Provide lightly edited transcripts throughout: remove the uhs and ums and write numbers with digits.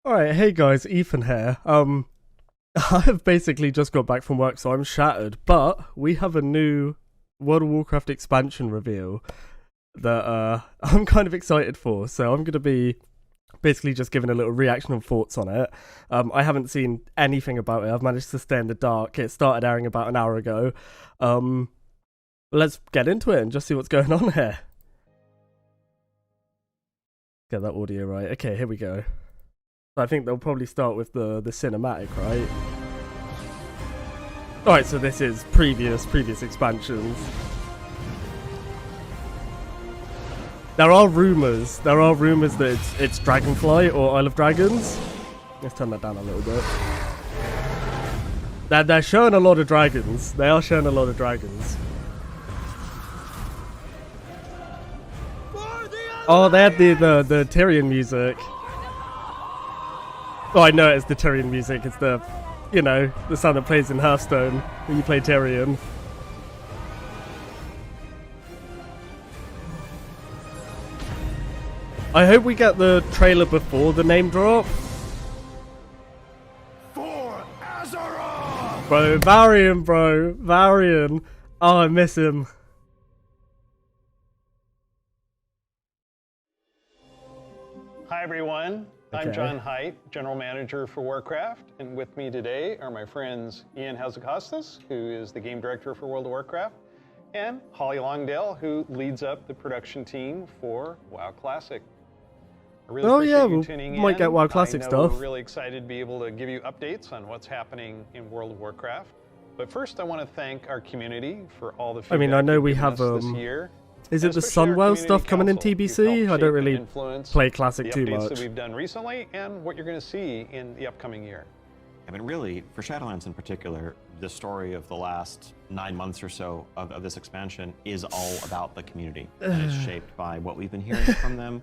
Alright, hey guys, Ethan here. I have basically just got back from work, so I'm shattered, but we have a new World of Warcraft expansion reveal that I'm kind of excited for, so I'm going to be basically just giving a little reaction and thoughts on it. I haven't seen anything about it. I've managed to stay in the dark. It started airing about an hour ago. Let's get into it and just see what's going on here. Get that audio right. Okay, here we go. I think they'll probably start with the cinematic, right? Alright, so this is previous expansions. There are rumours that it's Dragonflight or Isle of Dragons. Let's turn that down a little bit. They're showing a lot of dragons. They are showing a lot of dragons. Oh, they had the Tyrion music. Oh, I know it's the Tyrion music. It's the, you know, the sound that plays in Hearthstone when you play Tyrion. I hope we get the trailer before the name drop. For Azeroth! Bro, Varian. Oh, I miss him. Hi everyone, I'm Okay. John Haidt, General Manager for Warcraft, and with me today are my friends Ian Hazacostas, who is the Game Director for World of Warcraft, and Holly Longdale, who leads up the production team for WoW Classic. I really appreciate you tuning in. Might get WoW Classic I know stuff. We're really excited to be able to give you updates on what's happening in World of Warcraft. But first, I want to thank our community for all the feedback I mean, I know you've we given have us this year. Is it And the especially our Sunwell community stuff coming in council, who've TBC? helped I don't shape and really influence play Classic the too updates much. that we've done recently and what you're going to see in the upcoming year. I mean, really, for Shadowlands in particular, the story of the last 9 months or so of this expansion is all about the community. And it's shaped by what we've been hearing from them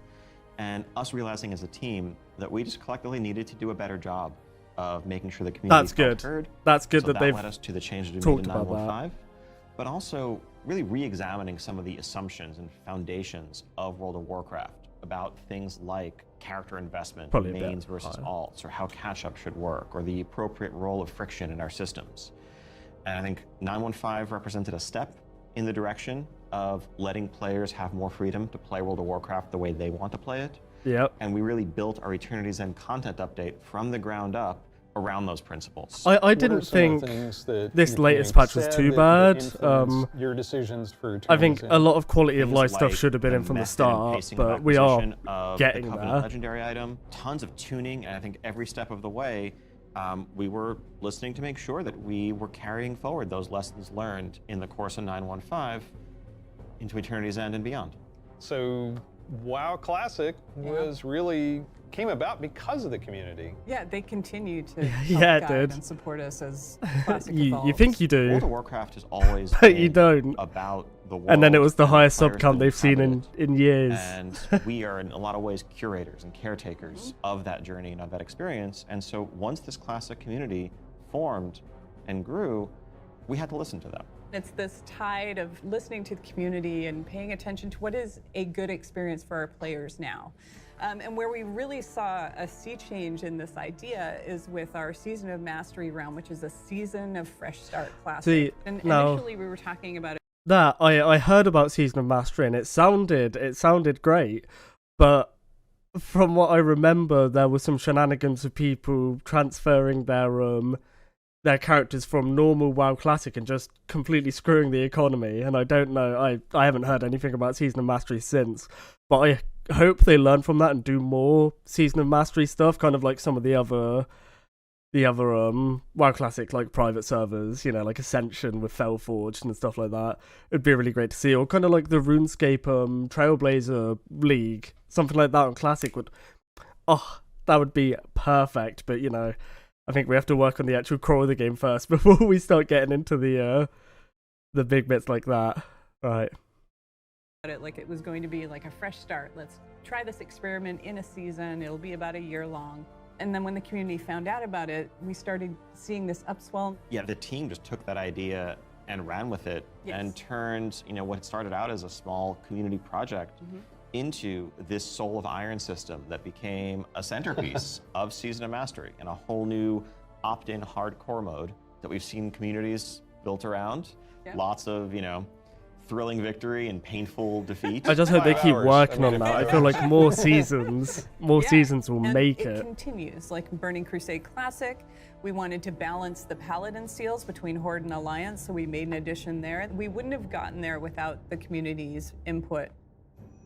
and us realizing as a team that we just collectively needed to do a better job of making sure the community That's felt good. heard. That's good So that they've led us to the changes we talked made in about that. 915, but also really re-examining some of the assumptions and foundations of World of Warcraft about things like character investment, Probably a bit mains versus higher. alts, or how cash-up should work, or the appropriate role of friction in our systems. And I think 915 represented a step in the direction of letting players have more freedom to play World of Warcraft the way they want to play it. Yep. And we really built our Eternity's End content update from the ground up around those principles. I didn't think this latest patch was too bad. Your decisions for I think Eternity's a End. lot of quality of Things life stuff like should have been in from the method and start, pacing of but we are acquisition of getting the Covenant there. legendary item, tons of tuning, and I think every step of the way, we were listening to make sure that we were carrying forward those lessons learned in the course of 915 into Eternity's End and beyond. So WoW Classic came about because of the community. Yeah, they continue to Yeah, help guide dude. and support us as Classic You evolves. think you World do, of Warcraft has always but you been don't. about the world. And then it was the and highest players sub count that they've seen inhabit it. in years. And we are in a lot of ways curators and caretakers of that journey and of that experience. And so once this classic community formed and grew, we had to listen to them. It's this tide of listening to the community and paying attention to what is a good experience for our players now. And where we really saw a sea change in this idea is with our Season of Mastery realm, which is a season of fresh start classic. See, and now- initially we were talking about it. That I heard about Season of Mastery and it sounded great, but from what I remember, there was some shenanigans of people transferring their characters from normal WoW Classic and just completely screwing the economy. And I don't know, I haven't heard anything about Season of Mastery since, but I hope they learn from that and do more Season of Mastery stuff, kind of like some of the other WoW Classic like private servers, you know, like Ascension with Fellforged and stuff like that. It'd be really great to see, or kind of like the RuneScape Trailblazer League, something like that on Classic would, that would be perfect. But you know, I think we have to work on the actual core of the game first before we start getting into the big bits like that. Right. It like it was going to be like a fresh start. Let's try this experiment in a season. It'll be about a year long. And then when the community found out about it, we started seeing this upswell. Yeah, the team just took that idea and ran with it Yes. and turned, what had started out as a small community project into this Soul of Iron system that became a centerpiece of Season of Mastery and a whole new opt-in hardcore mode that we've seen communities built around. Yeah. Lots of, thrilling victory and painful defeat. I just hope they 5 keep hours. working I mean, on that. I 5 feel hours. like more seasons will And make it it. continues, like Burning Crusade Classic. We wanted to balance the Paladin seals between Horde and Alliance, so we made an addition there. We wouldn't have gotten there without the community's input.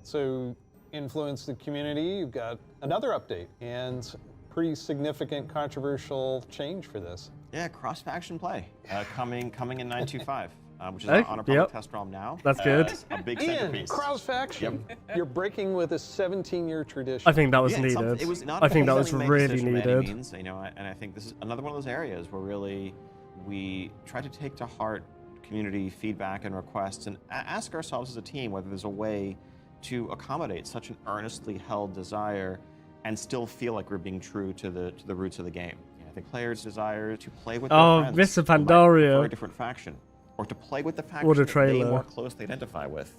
So, influence the community. You've got another update and pretty significant controversial change for this. Yeah, cross-faction play coming in 925, which is Hey, on a public yep. test realm now. That's good. A big Ian, centerpiece. cross faction. You're breaking with a 17-year tradition. I think that was Yeah, it's needed. it was not I think that a was easily made really decision by any needed. means, and I think this is another one of those areas where really we try to take to heart community feedback and requests and ask ourselves as a team whether there's a way to accommodate such an earnestly held desire and still feel like we're being true to the roots of the game. I think players desire to play with their Oh, friends Mr. who might Pandaria. prefer a different faction, or to play with the faction What a that they trailer. more closely identify with,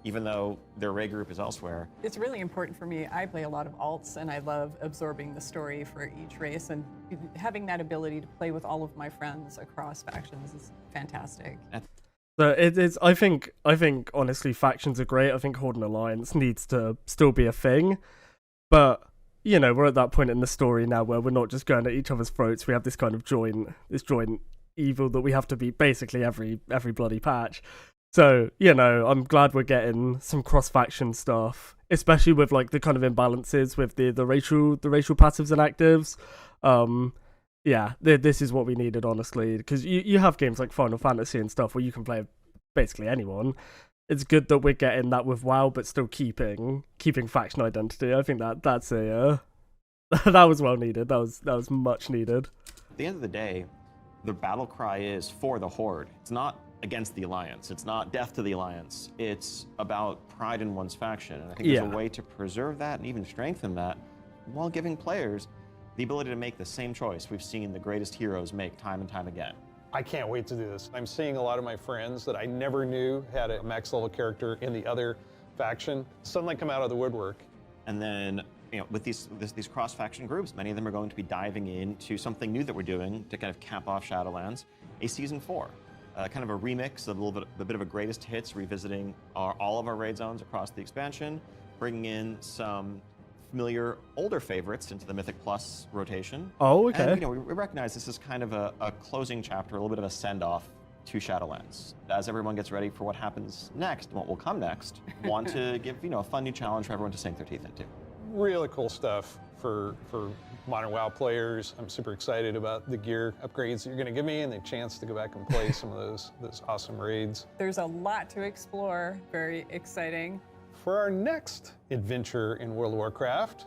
even though their raid group is elsewhere. It's really important for me. I play a lot of alts, and I love absorbing the story for each race, and having that ability to play with all of my friends across factions is fantastic. So it is. I think honestly, factions are great. I think Horde and Alliance needs to still be a thing, but we're at that point in the story now where we're not just going at each other's throats. We have this kind of joint evil that we have to beat basically every bloody patch. So I'm glad we're getting some cross faction stuff, especially with like the kind of imbalances with the racial passives and actives. This is what we needed, honestly, because you have games like Final Fantasy and stuff where you can play basically anyone. It's good that we're getting that with WoW, but still keeping faction identity. I think that's that was well needed. That was much needed. At the end of the day, the battle cry is for the Horde. It's not against the Alliance. It's not death to the Alliance. It's about pride in one's faction. And I think there's a way to preserve that and even strengthen that while giving players the ability to make the same choice we've seen the greatest heroes make time and time again. I can't wait to do this. I'm seeing a lot of my friends that I never knew had a max level character in the other faction suddenly come out of the woodwork. And then, with these cross-faction groups, many of them are going to be diving into something new that we're doing to kind of cap off Shadowlands, a Season 4. Kind of a remix of a bit of a greatest hits, revisiting all of our raid zones across the expansion, bringing in some familiar older favorites into the Mythic Plus rotation. Oh, okay. And, we recognize this is kind of a closing chapter, a little bit of a send-off to Shadowlands. As everyone gets ready for what happens next, and what will come next, want to give a fun new challenge for everyone to sink their teeth into. Really cool stuff for modern WoW players. I'm super excited about the gear upgrades that you're going to give me and the chance to go back and play some of those awesome raids. There's a lot to explore. Very exciting. For our next adventure in World of Warcraft,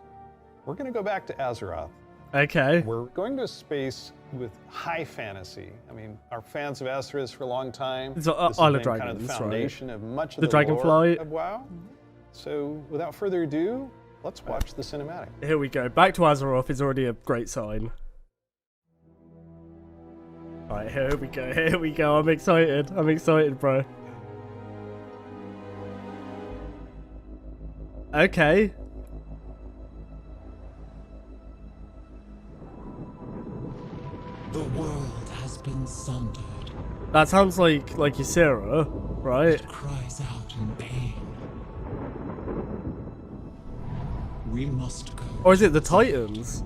we're going to go back to Azeroth. Okay. We're going to a space with high fantasy. I mean, our fans of Azeroth for a long time. It's This has Isle of been kind of Dragons, the right? foundation of much of The the lore Dragonflight. of WoW. So, without further ado, let's watch the cinematic. Here we go. Back to Azeroth is already a great sign. Alright, here we go. Here we go. I'm excited. I'm excited, bro. Okay. The world has been sundered. That sounds like Ysera, right? It cries out in pain. We must go. Or is it the Titans?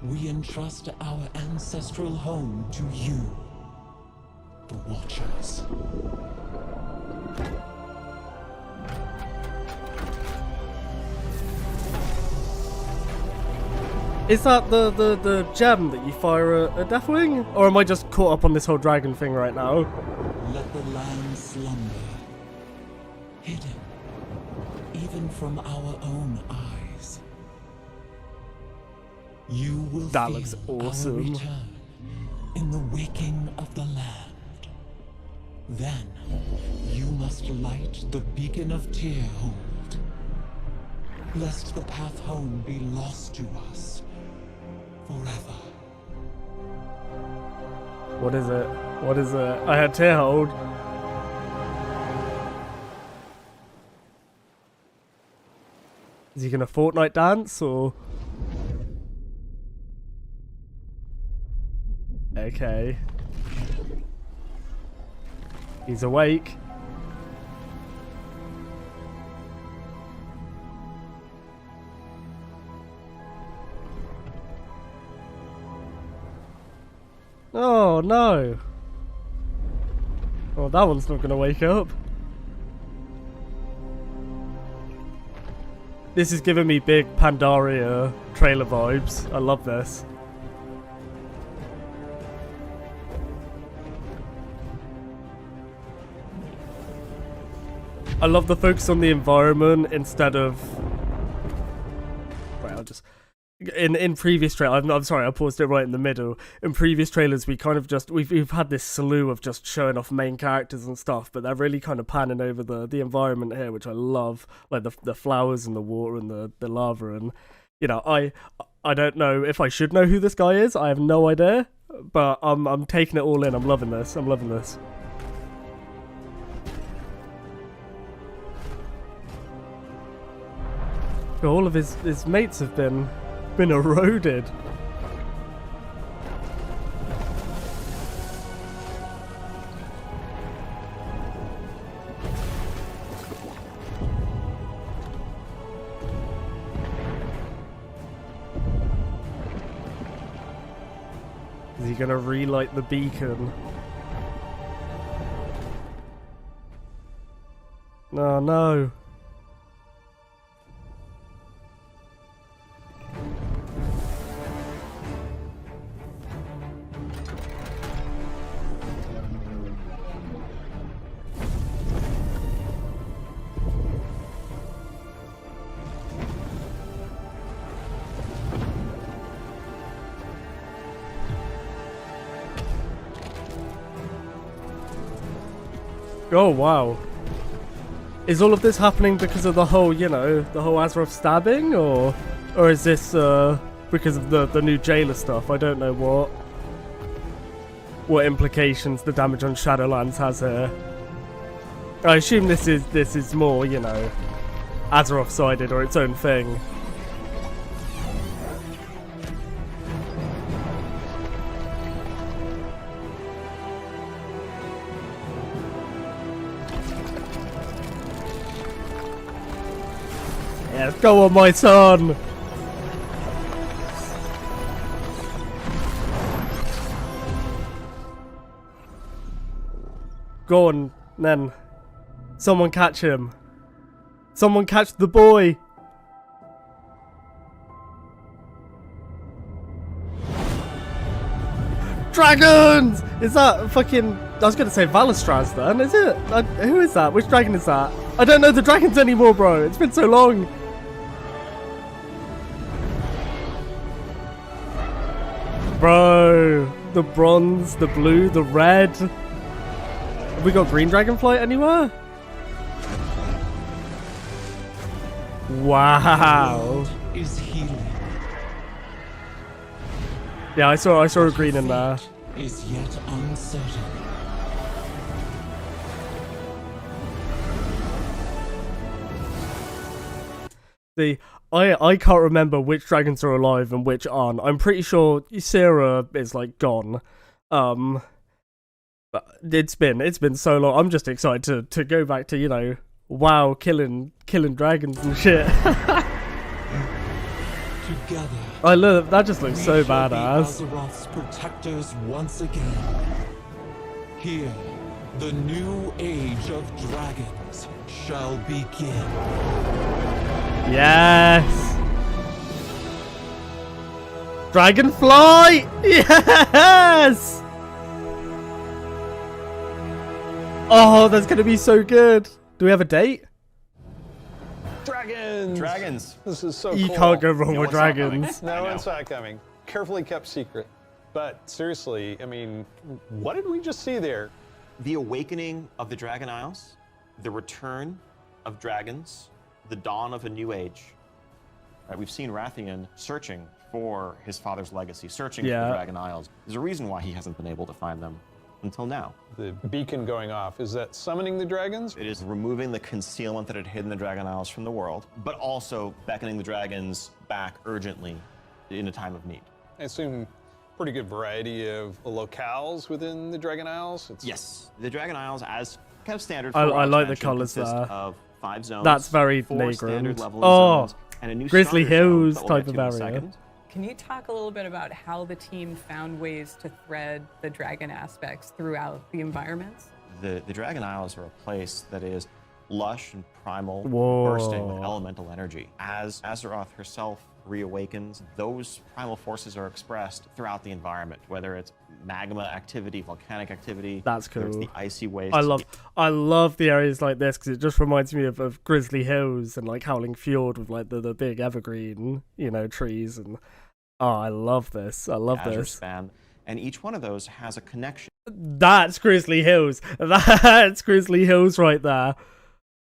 We entrust our ancestral home to you, the Watchers. Is that the gem that you fire a Deathwing? Or am I just caught up on this whole dragon thing right now? Let the land slumber, hidden even from our own eyes. You will That feel looks our awesome. return in the waking of the land. Then you must light the beacon of Tyrhold, lest the path home be lost to us forever. What is it? What is it? I had Tearhold. Is he gonna Fortnite dance or? Okay. He's awake. Oh no. Oh, that one's not gonna wake up. This is giving me big Pandaria trailer vibes. I love this. I love the focus on the environment instead of... Right, I'll just... In previous trailers, I'm sorry, I paused it right in the middle. In previous trailers, we kind of just... We've had this slew of just showing off main characters and stuff, but they're really kind of panning over the environment here, which I love. Like the flowers and the water and the lava and... You know, I don't know if I should know who this guy is. I have no idea, but I'm taking it all in. I'm loving this. I'm loving this. All of his mates have been eroded. Is he gonna relight the beacon? No, no. Oh wow. Is all of this happening because of the whole, you know, the whole Azeroth stabbing, or is this because of the new jailer stuff? I don't know what implications the damage on Shadowlands has here. I assume this is more, you know, Azeroth sided or its own thing. Yes, go on, my son! Go on, then. Someone catch him. Someone catch the boy! Dragons! Is that fucking... I was gonna say Valistraz then, is it? Who is that? Which dragon is that? I don't know the dragons anymore, bro. It's been so long. Bro, the bronze, the blue, the red. Have we got green Dragonflight anywhere? Wow. Is healing. Yeah, I saw a green in there. Is yet uncertain. See, I can't remember which dragons are alive and which aren't. I'm pretty sure Ysera is like gone. But it's been so long. I'm just excited to go back to, you know, WoW killing dragons and shit. Together, I love that. Just looks so we shall be badass. Azeroth's protectors once again. Here, the new age of dragons shall begin. Yes. Dragonflight. Yes. Oh, that's gonna be so good. Do we have a date? Dragons! Dragons. This is so You cool. can't go wrong No with one saw it coming. dragons. No I one know. saw it coming. Carefully kept secret. But seriously, I mean, what did we just see there? The awakening of the Dragon Isles, the return of dragons, the dawn of a new age. Right, we've seen Rathian searching for his father's legacy, searching for the Dragon Isles. There's a reason why he hasn't been able to find them. until now. The beacon going off, is that summoning the dragons? It is removing the concealment that had hidden the Dragon Isles from the world, but also beckoning the dragons back urgently in a time of need. I assume pretty good variety of locales within the Dragon Isles. Yes, the Dragon Isles, as kind of standard. I for WoW like the expansion, colours consist there. of 5 zones. That's very 4 Negron. standard level Oh, zones, and a new Grizzly starter zone Hills that we'll type get of to in a area. second. Can you talk a little bit about how the team found ways to thread the dragon aspects throughout the environments? The Dragon Isles are a place that is lush and primal, Whoa. bursting with elemental energy. As Azeroth herself reawakens, those primal forces are expressed throughout the environment, whether it's magma activity, volcanic activity. That's whether it's cool. the icy waste. I love the areas like this because it just reminds me of Grizzly Hills and like Howling Fjord with like the big evergreen, trees and I love this. I love Azure this. Span, and each one of those has a connection. That's Grizzly Hills. That's Grizzly Hills right there.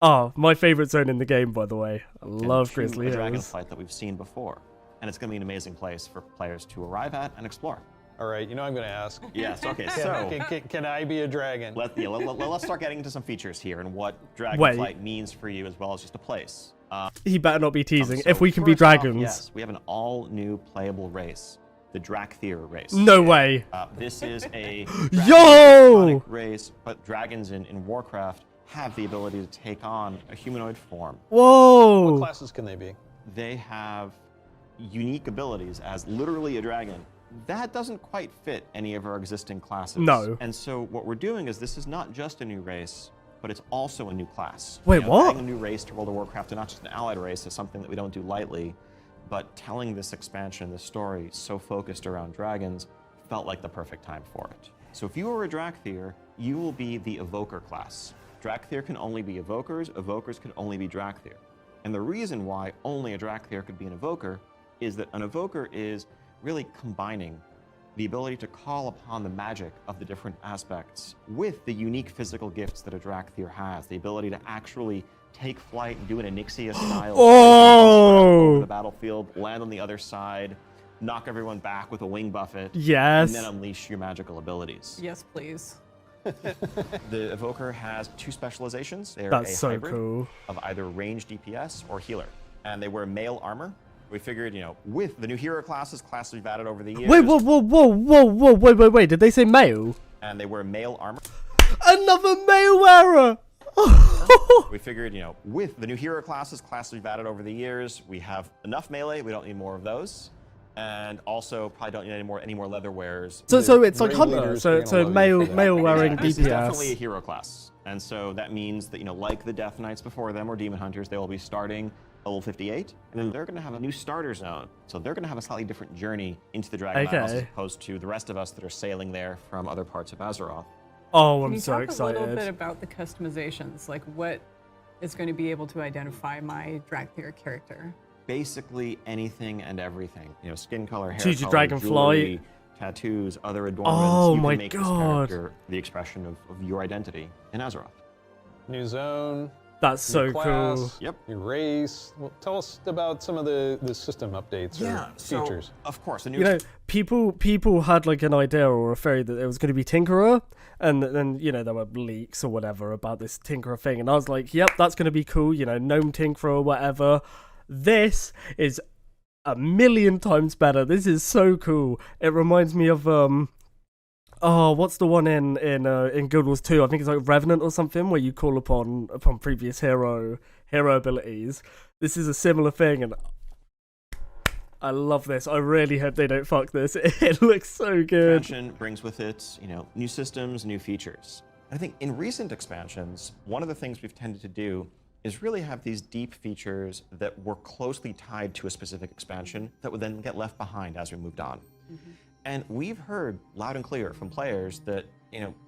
Oh, my favorite zone in the game, by the way. I love to Grizzly a Hills. Dragonflight that we've seen before, and it's going to be an amazing place for players to arrive at and explore. All right, I'm going to ask. Yes. Okay. So Can I be a dragon? let's start getting into some features here and what Dragonflight means for you, as well as just a place. He better not be teasing. So If we can be first off, dragons. yes, we have an all-new playable race, the Drakthir race. No way. This is a Yo! race, but dragons in Warcraft have the ability to take on a humanoid form. Whoa! What classes can they be? They have unique abilities as literally a dragon. That doesn't quite fit any of our existing classes. No. And so what we're doing is this is not just a new race, but it's also a new class. Wait, what? Adding a new race to World of Warcraft, and not just an allied race, is something that we don't do lightly. But telling this expansion, this story, so focused around dragons, felt like the perfect time for it. So if you are a Drakthir, you will be the Evoker class. Drakthir can only be Evokers, Evokers can only be Drakthir. And the reason why only a Drakthir could be an Evoker is that an Evoker is really combining the ability to call upon the magic of the different aspects with the unique physical gifts that a Drakthir has. The ability to actually take flight and do an Onyxia style over the battlefield, land on the other side, knock everyone back with a wing buffet, Yes. and then unleash your magical abilities. Yes, please. The Evoker has 2 specializations. They're That's a so hybrid cool. of either range DPS or healer. And they wear male armor. We figured, with the new hero classes we've added over the years. Wait. Did they say male? And they wear male armor. Another male wearer! We figured, with the new hero classes we've added over the years, we have enough melee. We don't need more of those. And also probably don't need any more leather wearers. So it's like Raid Hunter. leaders So are gonna love male you for that. male wearing This is definitely a DPS. hero class. And so that means that, like the Death Knights before them or Demon Hunters, they will be starting level 58, and then they're going to have a new starter zone. So they're going to have a slightly different journey into the Dragon Isles as opposed to the rest of us that are sailing there from other parts of Azeroth. Oh, Can I'm you so talk a little bit excited. about the customizations? Like what is going to be able to identify my Drakthir character? Basically anything and everything. Skin color, hair Choose your color, Dragonflight. jewelry, tattoos, other adornments. Oh you my can make this God. character the expression of your identity in Azeroth. New zone, That's new so class, cool. Yep. new race. Well, tell us about some of the system updates or features. Of course, the new People had like an idea or a theory that it was going to be Tinkerer, and then there were leaks or whatever about this Tinkerer thing, and I was like, yep, that's going to be cool. Gnome Tinkerer or whatever. This is a million times better. This is so cool. It reminds me of what's the one in Guild Wars 2? I think it's like Revenant or something, where you call upon previous hero abilities. This is a similar thing, and I love this. I really hope they don't fuck this. It looks so good. expansion brings with it, new systems, new features. I think in recent expansions, one of the things we've tended to do is really have these deep features that were closely tied to a specific expansion that would then get left behind as we moved on. And we've heard loud and clear from players that,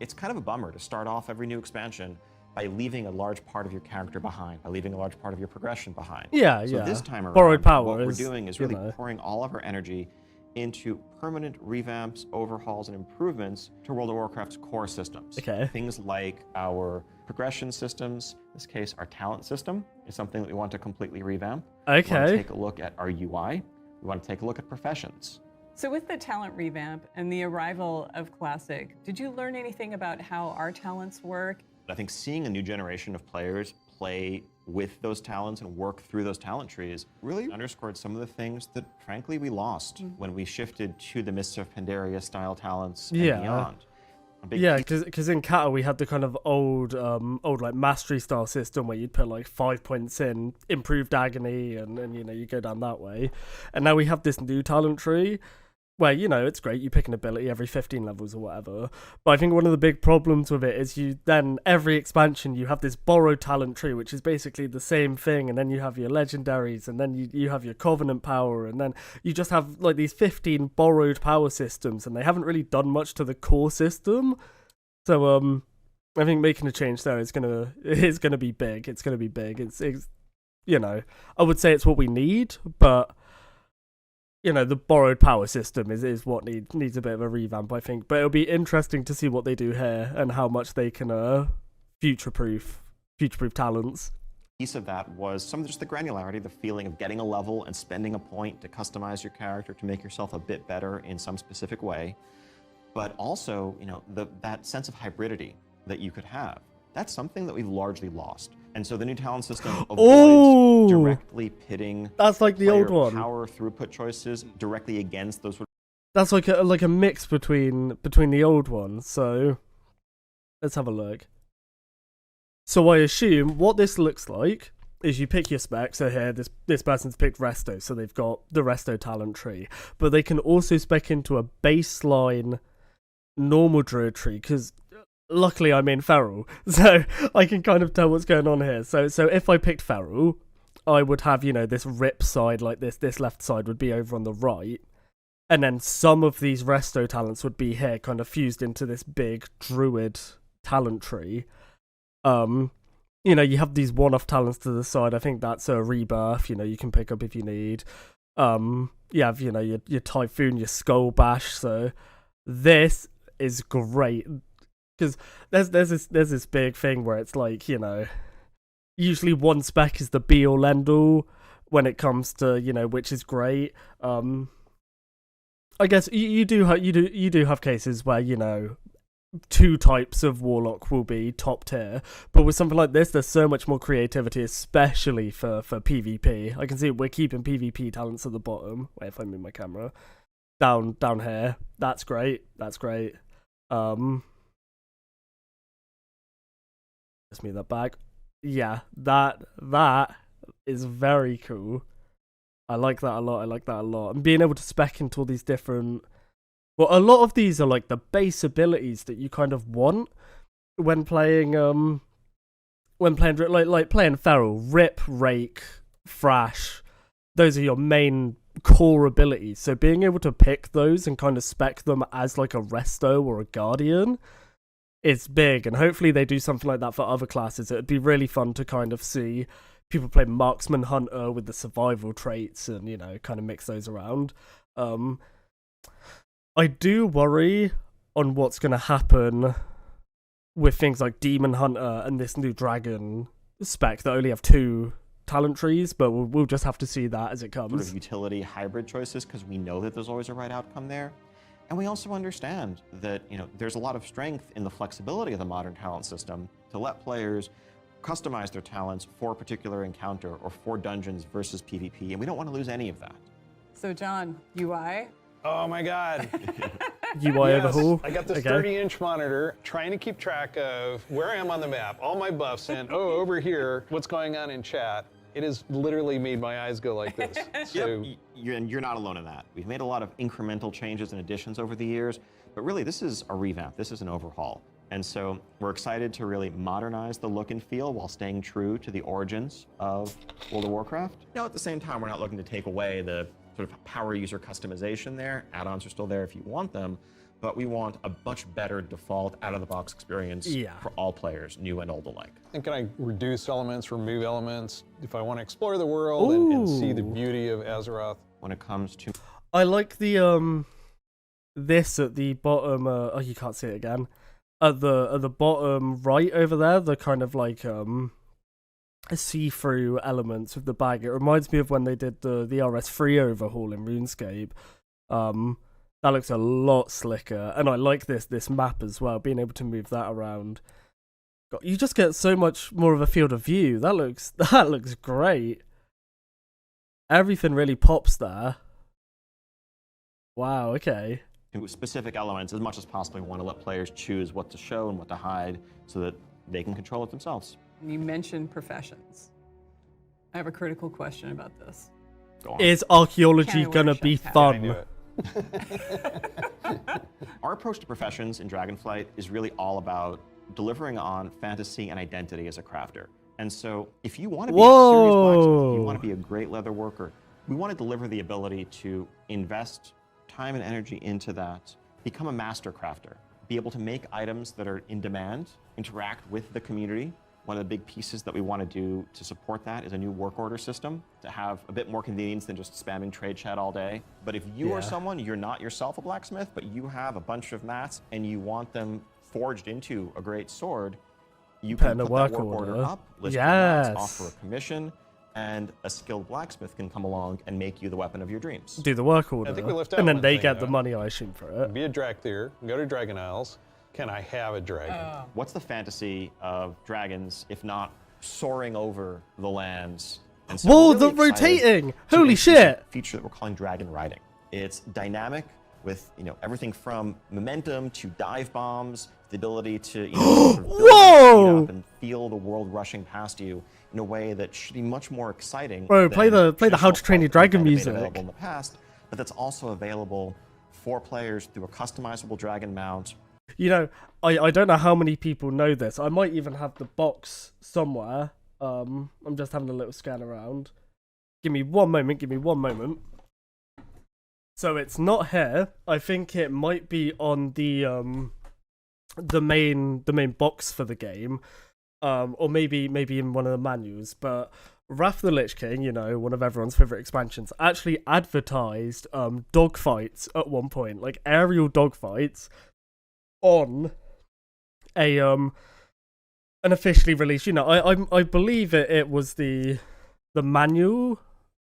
it's kind of a bummer to start off every new expansion by leaving a large part of your character behind, by leaving a large part of your progression behind. Yeah, So yeah. this time around, Borrowed power what we're is, doing is really pouring all of our energy into permanent revamps, overhauls, and improvements to World of Warcraft's core systems. Okay. Things like our progression systems, in this case, our talent system is something that we want to completely revamp. We want to Okay. take a look at our UI. We want to take a look at professions. So with the talent revamp and the arrival of Classic, did you learn anything about how our talents work? I think seeing a new generation of players play with those talents and work through those talent trees really underscored some of the things that, frankly, we lost when we shifted to the Mists of Pandaria style talents and beyond. Yeah, because in Kata we had the kind of old like mastery style system where you'd put like 5 points in improved agony and you know you go down that way, and now we have this new talent tree where, you know, it's great, you pick an ability every 15 levels or whatever, but I think one of the big problems with it is you then, every expansion, you have this borrowed talent tree, which is basically the same thing, and then you have your legendaries, and then you have your covenant power, and then you just have like these 15 borrowed power systems, and they haven't really done much to the core system. So I think making a change there is gonna be big. It's gonna be big. It's you know, I would say it's what we need, but you know, the borrowed power system is what needs a bit of a revamp, I think. But it'll be interesting to see what they do here and how much they can future-proof talents. Piece of that was some of just the granularity, the feeling of getting a level and spending a point to customize your character to make yourself a bit better in some specific way. But also, you know, that sense of hybridity that you could have. That's something that we've largely lost. And so the new talent system avoids directly pitting that's like the old one. Power throughput choices directly against those. That's like a mix between the old one. So let's have a look. So I assume what this looks like is you pick your spec. So here, this person's picked Resto, so they've got the Resto talent tree. But they can also spec into a baseline normal druid tree, because luckily I'm in Feral, so I can kind of tell what's going on here. So if I picked Feral, I would have, you know, this rip side like this left side would be over on the right, and then some of these Resto talents would be here, kind of fused into this big druid talent tree. You know, you have these one-off talents to the side. I think that's a rebirth, you know, you can pick up if you need. You have, you know, your Typhoon, your Skull Bash, so this is great. Because there's this big thing where it's like, you know, usually one spec is the be all end all when it comes to, you know, which is great. I guess you do have cases where, you know, two types of warlock will be top tier, but with something like this, there's so much more creativity, especially for PvP. I can see we're keeping PvP talents at the bottom. Wait, if I move my camera down here, that's great. Let's move that back. Yeah, that is very cool. I like that a lot. And being able to spec into all these different... Well, a lot of these are like the base abilities that you kind of want when playing like playing Feral. Rip, Rake, Thrash. Those are your main core abilities. So being able to pick those and kind of spec them as like a Resto or a Guardian, it's big, and hopefully they do something like that for other classes. It'd be really fun to kind of see people play Marksman Hunter with the survival traits and, you know, kind of mix those around. I do worry on what's going to happen with things like Demon Hunter and this new Dragon spec that only have 2 talent trees, but we'll just have to see that as it comes. Sort of utility hybrid choices, because we know that there's always a right outcome there. And we also understand that, you know, there's a lot of strength in the flexibility of the modern talent system to let players customize their talents for a particular encounter or for dungeons versus PvP, and we don't want to lose any of that. So John, UI? Oh my God. UI Yes, overhaul? I got this 30-inch monitor trying to keep track of where I am on the map, all my buffs, and over here, what's going on in chat. It has literally made my eyes go like this. So, You're not alone in that. We've made a lot of incremental changes and additions over the years, but really this is a revamp, this is an overhaul. And so we're excited to really modernize the look and feel while staying true to the origins of World of Warcraft. Now at the same time, we're not looking to take away the sort of power user customization there. Add-ons are still there if you want them, but we want a much better default out-of-the-box experience for all players, new and old alike. and can I reduce elements, remove elements, if I want to explore the world and see the beauty of Azeroth? When it comes to... I like the, this at the bottom, oh, you can't see it again. At the bottom right over there, the kind of like, see-through elements with the bag. It reminds me of when they did the RS3 overhaul in RuneScape, That looks a lot slicker, and I like this map as well, being able to move that around. God, you just get so much more of a field of view. That looks great. Everything really pops there. Wow, okay. With specific elements, as much as possible, we want to let players choose what to show and what to hide so that they can control it themselves. You mentioned professions. I have a critical question about this. Go on. Is archaeology Can't gonna wear be chef's hat. I fun? knew it. Our approach to professions in Dragonflight is really all about delivering on fantasy and identity as a crafter. And so if you want to be a serious blacksmith, if you want to be a great leather worker, we want to deliver the ability to invest time and energy into that, become a master crafter, be able to make items that are in demand, interact with the community. One of the big pieces that we want to do to support that is a new work order system to have a bit more convenience than just spamming trade chat all day. But if you are someone, you're not yourself a blacksmith, but you have a bunch of mats and you want them forged into a great sword, you can put that work order up, list your mats, offer a commission, and a skilled blacksmith can come along and make you the weapon of your dreams. Do the work order, I think we left out and then one they thing, get the though. money, I assume, for it. Be a Dracthyr, go to Dragon Isles. Can I have a dragon? What's the fantasy of dragons, if not soaring over the lands? And so Whoa, we're the really excited rotating! to Holy introduce shit! a feature that we're calling dragon riding. It's dynamic with everything from momentum to dive bombs, the ability to sort of build your Whoa! speed up and feel the world rushing past you in a way that should be much more exciting. Bro, play than the How to Train Your traditional Dragon fights that have been music. available in the past, but that's also available for players through a customizable dragon mount. I don't know how many people know this. I might even have the box somewhere. I'm just having a little scan around. Give me one moment. So it's not here. I think it might be on the main box for the game. Or maybe in one of the manuals, but Wrath the Lich King, one of everyone's favorite expansions, actually advertised dogfights at one point, like aerial dogfights on an officially released. I believe it was the manual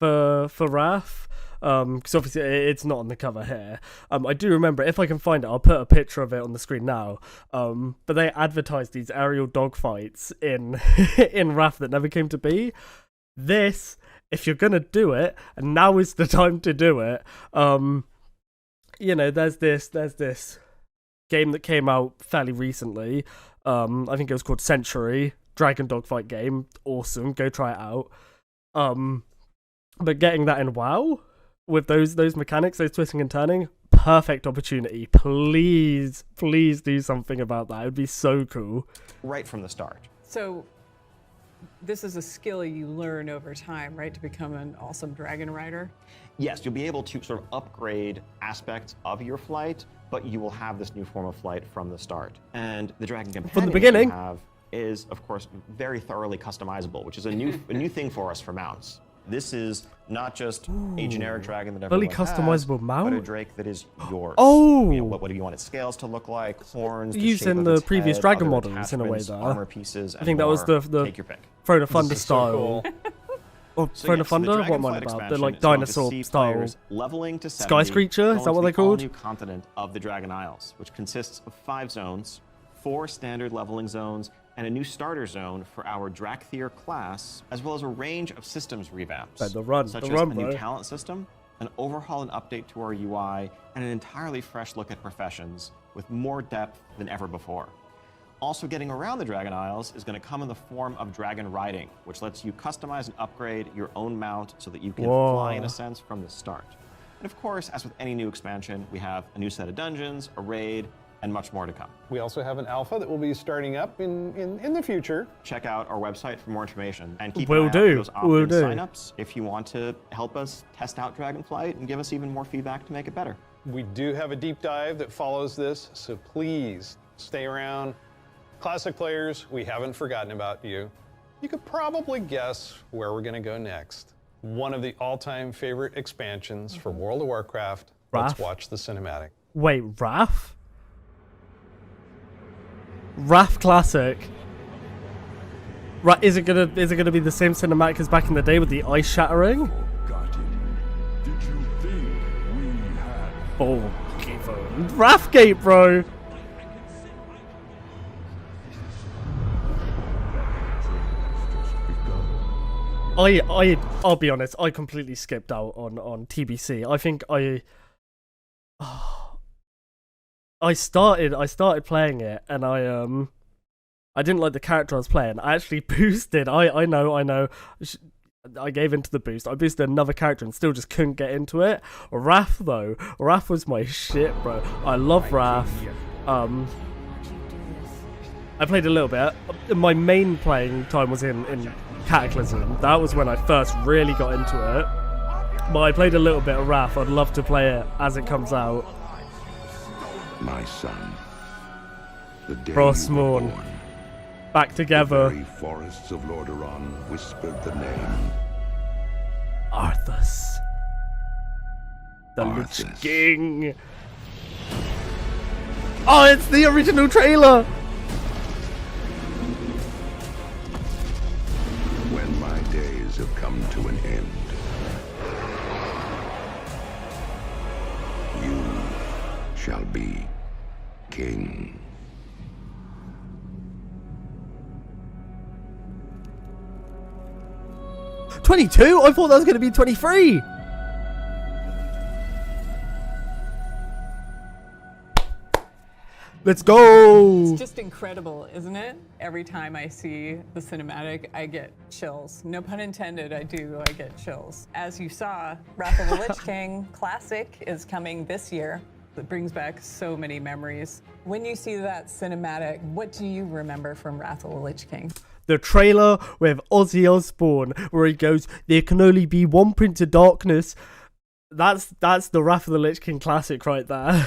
for Wrath. Because obviously it's not on the cover here. I do remember, if I can find it, I'll put a picture of it on the screen now. But they advertised these aerial dogfights in in Wrath that never came to be. This, if you're gonna do it, and now is the time to do it. There's this game that came out fairly recently. I think it was called Century Dragon Dogfight game. Awesome, go try it out. But getting that in WoW with those mechanics, those twisting and turning, perfect opportunity. Please do something about that. It would be so cool. Right from the start. So this is a skill you learn over time, right, to become an awesome dragon rider? Yes, you'll be able to sort of upgrade aspects of your flight, but you will have this new form of flight from the start. And the Dragon Companion From the beginning you have is, of course, very thoroughly customizable, which is a new thing for us for mounts. This is not just a generic dragon that Fully everyone customizable has, mount? but a drake that is yours. Oh! What do you want its scales to look like? Horns, the Using shape of the its previous head, dragon other models in a way attachments, there. armor pieces, I think that was more. the Take your pick. Throne of Thunder This is so style. cool. Or So Throne yes, of Thunder? the What am I Dragonflight about? The expansion like is going to dinosaur see style. players leveling to 70, Skyscreature? Is that going what to they're the called? all-new continent of the Dragon Isles, which consists of 5 zones, 4 standard leveling zones, and a new starter zone for our Dracthyr class, as well as a range of systems revamps, Right, the run, such the as run, a new bro. talent system, an overhaul and update to our UI, and an entirely fresh look at professions with more depth than ever before. Also getting around the Dragon Isles is going to come in the form of dragon riding, which lets you customize and upgrade your own mount so that you can fly in a sense from the start. And of course, as with any new expansion, we have a new set of dungeons, a raid, and much more to come. We also have an alpha that will be starting up in the future. Check out our website for more information and keep Will an eye out do, for those opt-in will do. signups if you want to help us test out Dragonflight and give us even more feedback to make it better. We do have a deep dive that follows this, so please stay around. Classic players, we haven't forgotten about you. You could probably guess where we're going to go next. One of the all-time favorite expansions for World of Warcraft. Wrath? Let's watch the cinematic. Wait, Wrath? Wrath Classic. Right, is it gonna be the same cinematic as back in the day with the ice shattering? Got it. Did you think we had Forgiven. Wrathgate, bro. I'll be honest, I completely skipped out on TBC. I think I started playing it, and I didn't like the character I was playing. I actually boosted. I know. I gave into the boost. I boosted another character and still just couldn't get into it. Wrath though, Wrath was my shit, bro. I love Wrath. I played a little bit. My main playing time was in Cataclysm. That was when I first really got into it. But I played a little bit of Wrath. I'd love to play it as it comes out. My son, the day Frostmourne. you were born, Back together. the very forests of Lordaeron whispered the name. Arthas. The Arthas. Lich King. Oh, it's the original trailer. When my days have come to an end, you shall be king. 22? I thought that was going to be 23. Let's go. It's just incredible, isn't it? Every time I see the cinematic, I get chills. No pun intended, I get chills. As you saw, Wrath of the Lich King Classic is coming this year. It brings back so many memories. When you see that cinematic, what do you remember from Wrath of the Lich King? The trailer with Ozzy Osbourne, where he goes, "There can only be one Prince of Darkness." That's the Wrath of the Lich King classic right there.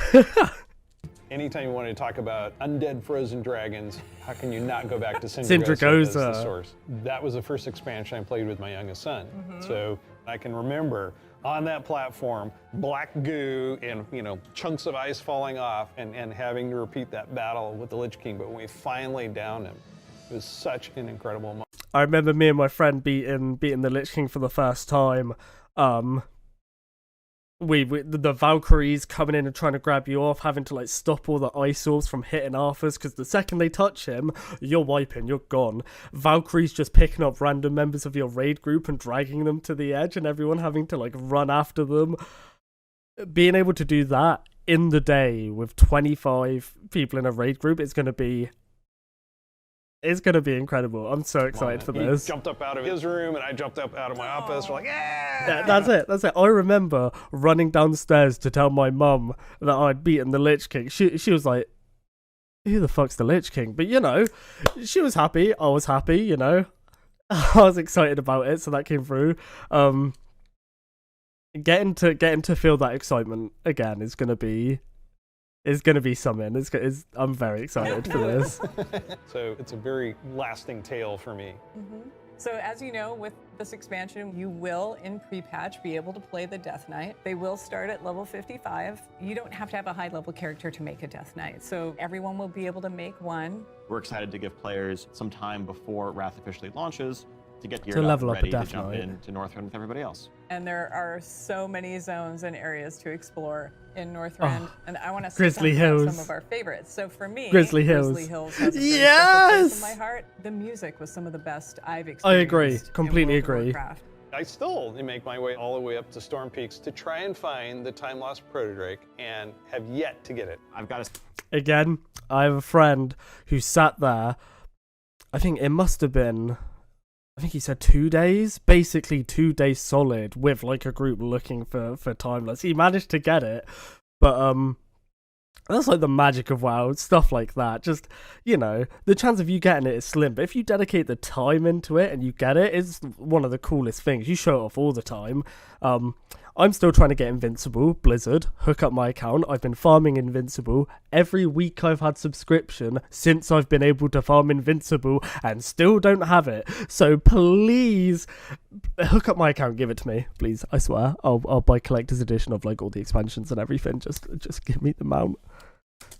Anytime you want to talk about undead frozen dragons, how can you not go back to Sindragosa. as the source? That was the first expansion I played with my youngest son. So I can remember on that platform, black goo and chunks of ice falling off and having to repeat that battle with the Lich King. But when we finally downed him, it was such an incredible moment. I remember me and my friend beating the Lich King for the first time. The Valkyries coming in and trying to grab you off, having to stop all the ice orbs from hitting Arthas, because the second they touch him, you're wiping, you're gone. Valkyries just picking up random members of your raid group and dragging them to the edge, and everyone having to run after them. Being able to do that in the day with 25 people in a raid group is going to be incredible. I'm so excited for this. He jumped up out of his room and I jumped up out of my office. We're like, yeah! That's it. I remember running downstairs to tell my mum that I'd beaten the Lich King. She was like, "Who the fuck's the Lich King?" But she was happy. I was happy. I was excited about it, so that came through. Getting to feel that excitement again is gonna be something. I'm very excited for this. So it's a very lasting tale for me. So as you know, with this expansion, you will, in pre-patch, be able to play the Death Knight. They will start at level 55. You don't have to have a high-level character to make a Death Knight, so everyone will be able to make one. We're excited to give players some time before Wrath officially launches to get geared To up level and up a ready to Death jump Knight. into Northrend with everybody else. And there are so many zones and areas to explore in Northrend, and I want to Grizzly some Hills. of our favorites. So for me, Grizzly Hills. has a very Yes! special place in my heart. The music was some of the best I've experienced. I agree. in Completely World of agree. Warcraft. I still make my way all the way up to Storm Peaks to try and find the time lost Protodrake and have yet to get it. I've got to Again, I have a friend who sat there. I think it must have been, I think he said 2 days, basically 2 days solid with a group looking for timeless. He managed to get it, but that's the magic of WoW, stuff like that. Just, the chance of you getting it is slim, but if you dedicate the time into it and you get it, it's one of the coolest things. You show it off all the time. I'm still trying to get Invincible, Blizzard, hook up my account. I've been farming Invincible. Every week I've had subscription since I've been able to farm Invincible and still don't have it. So please, hook up my account, give it to me, please. I swear. I'll buy collector's edition of all the expansions and everything. Just give me the mount.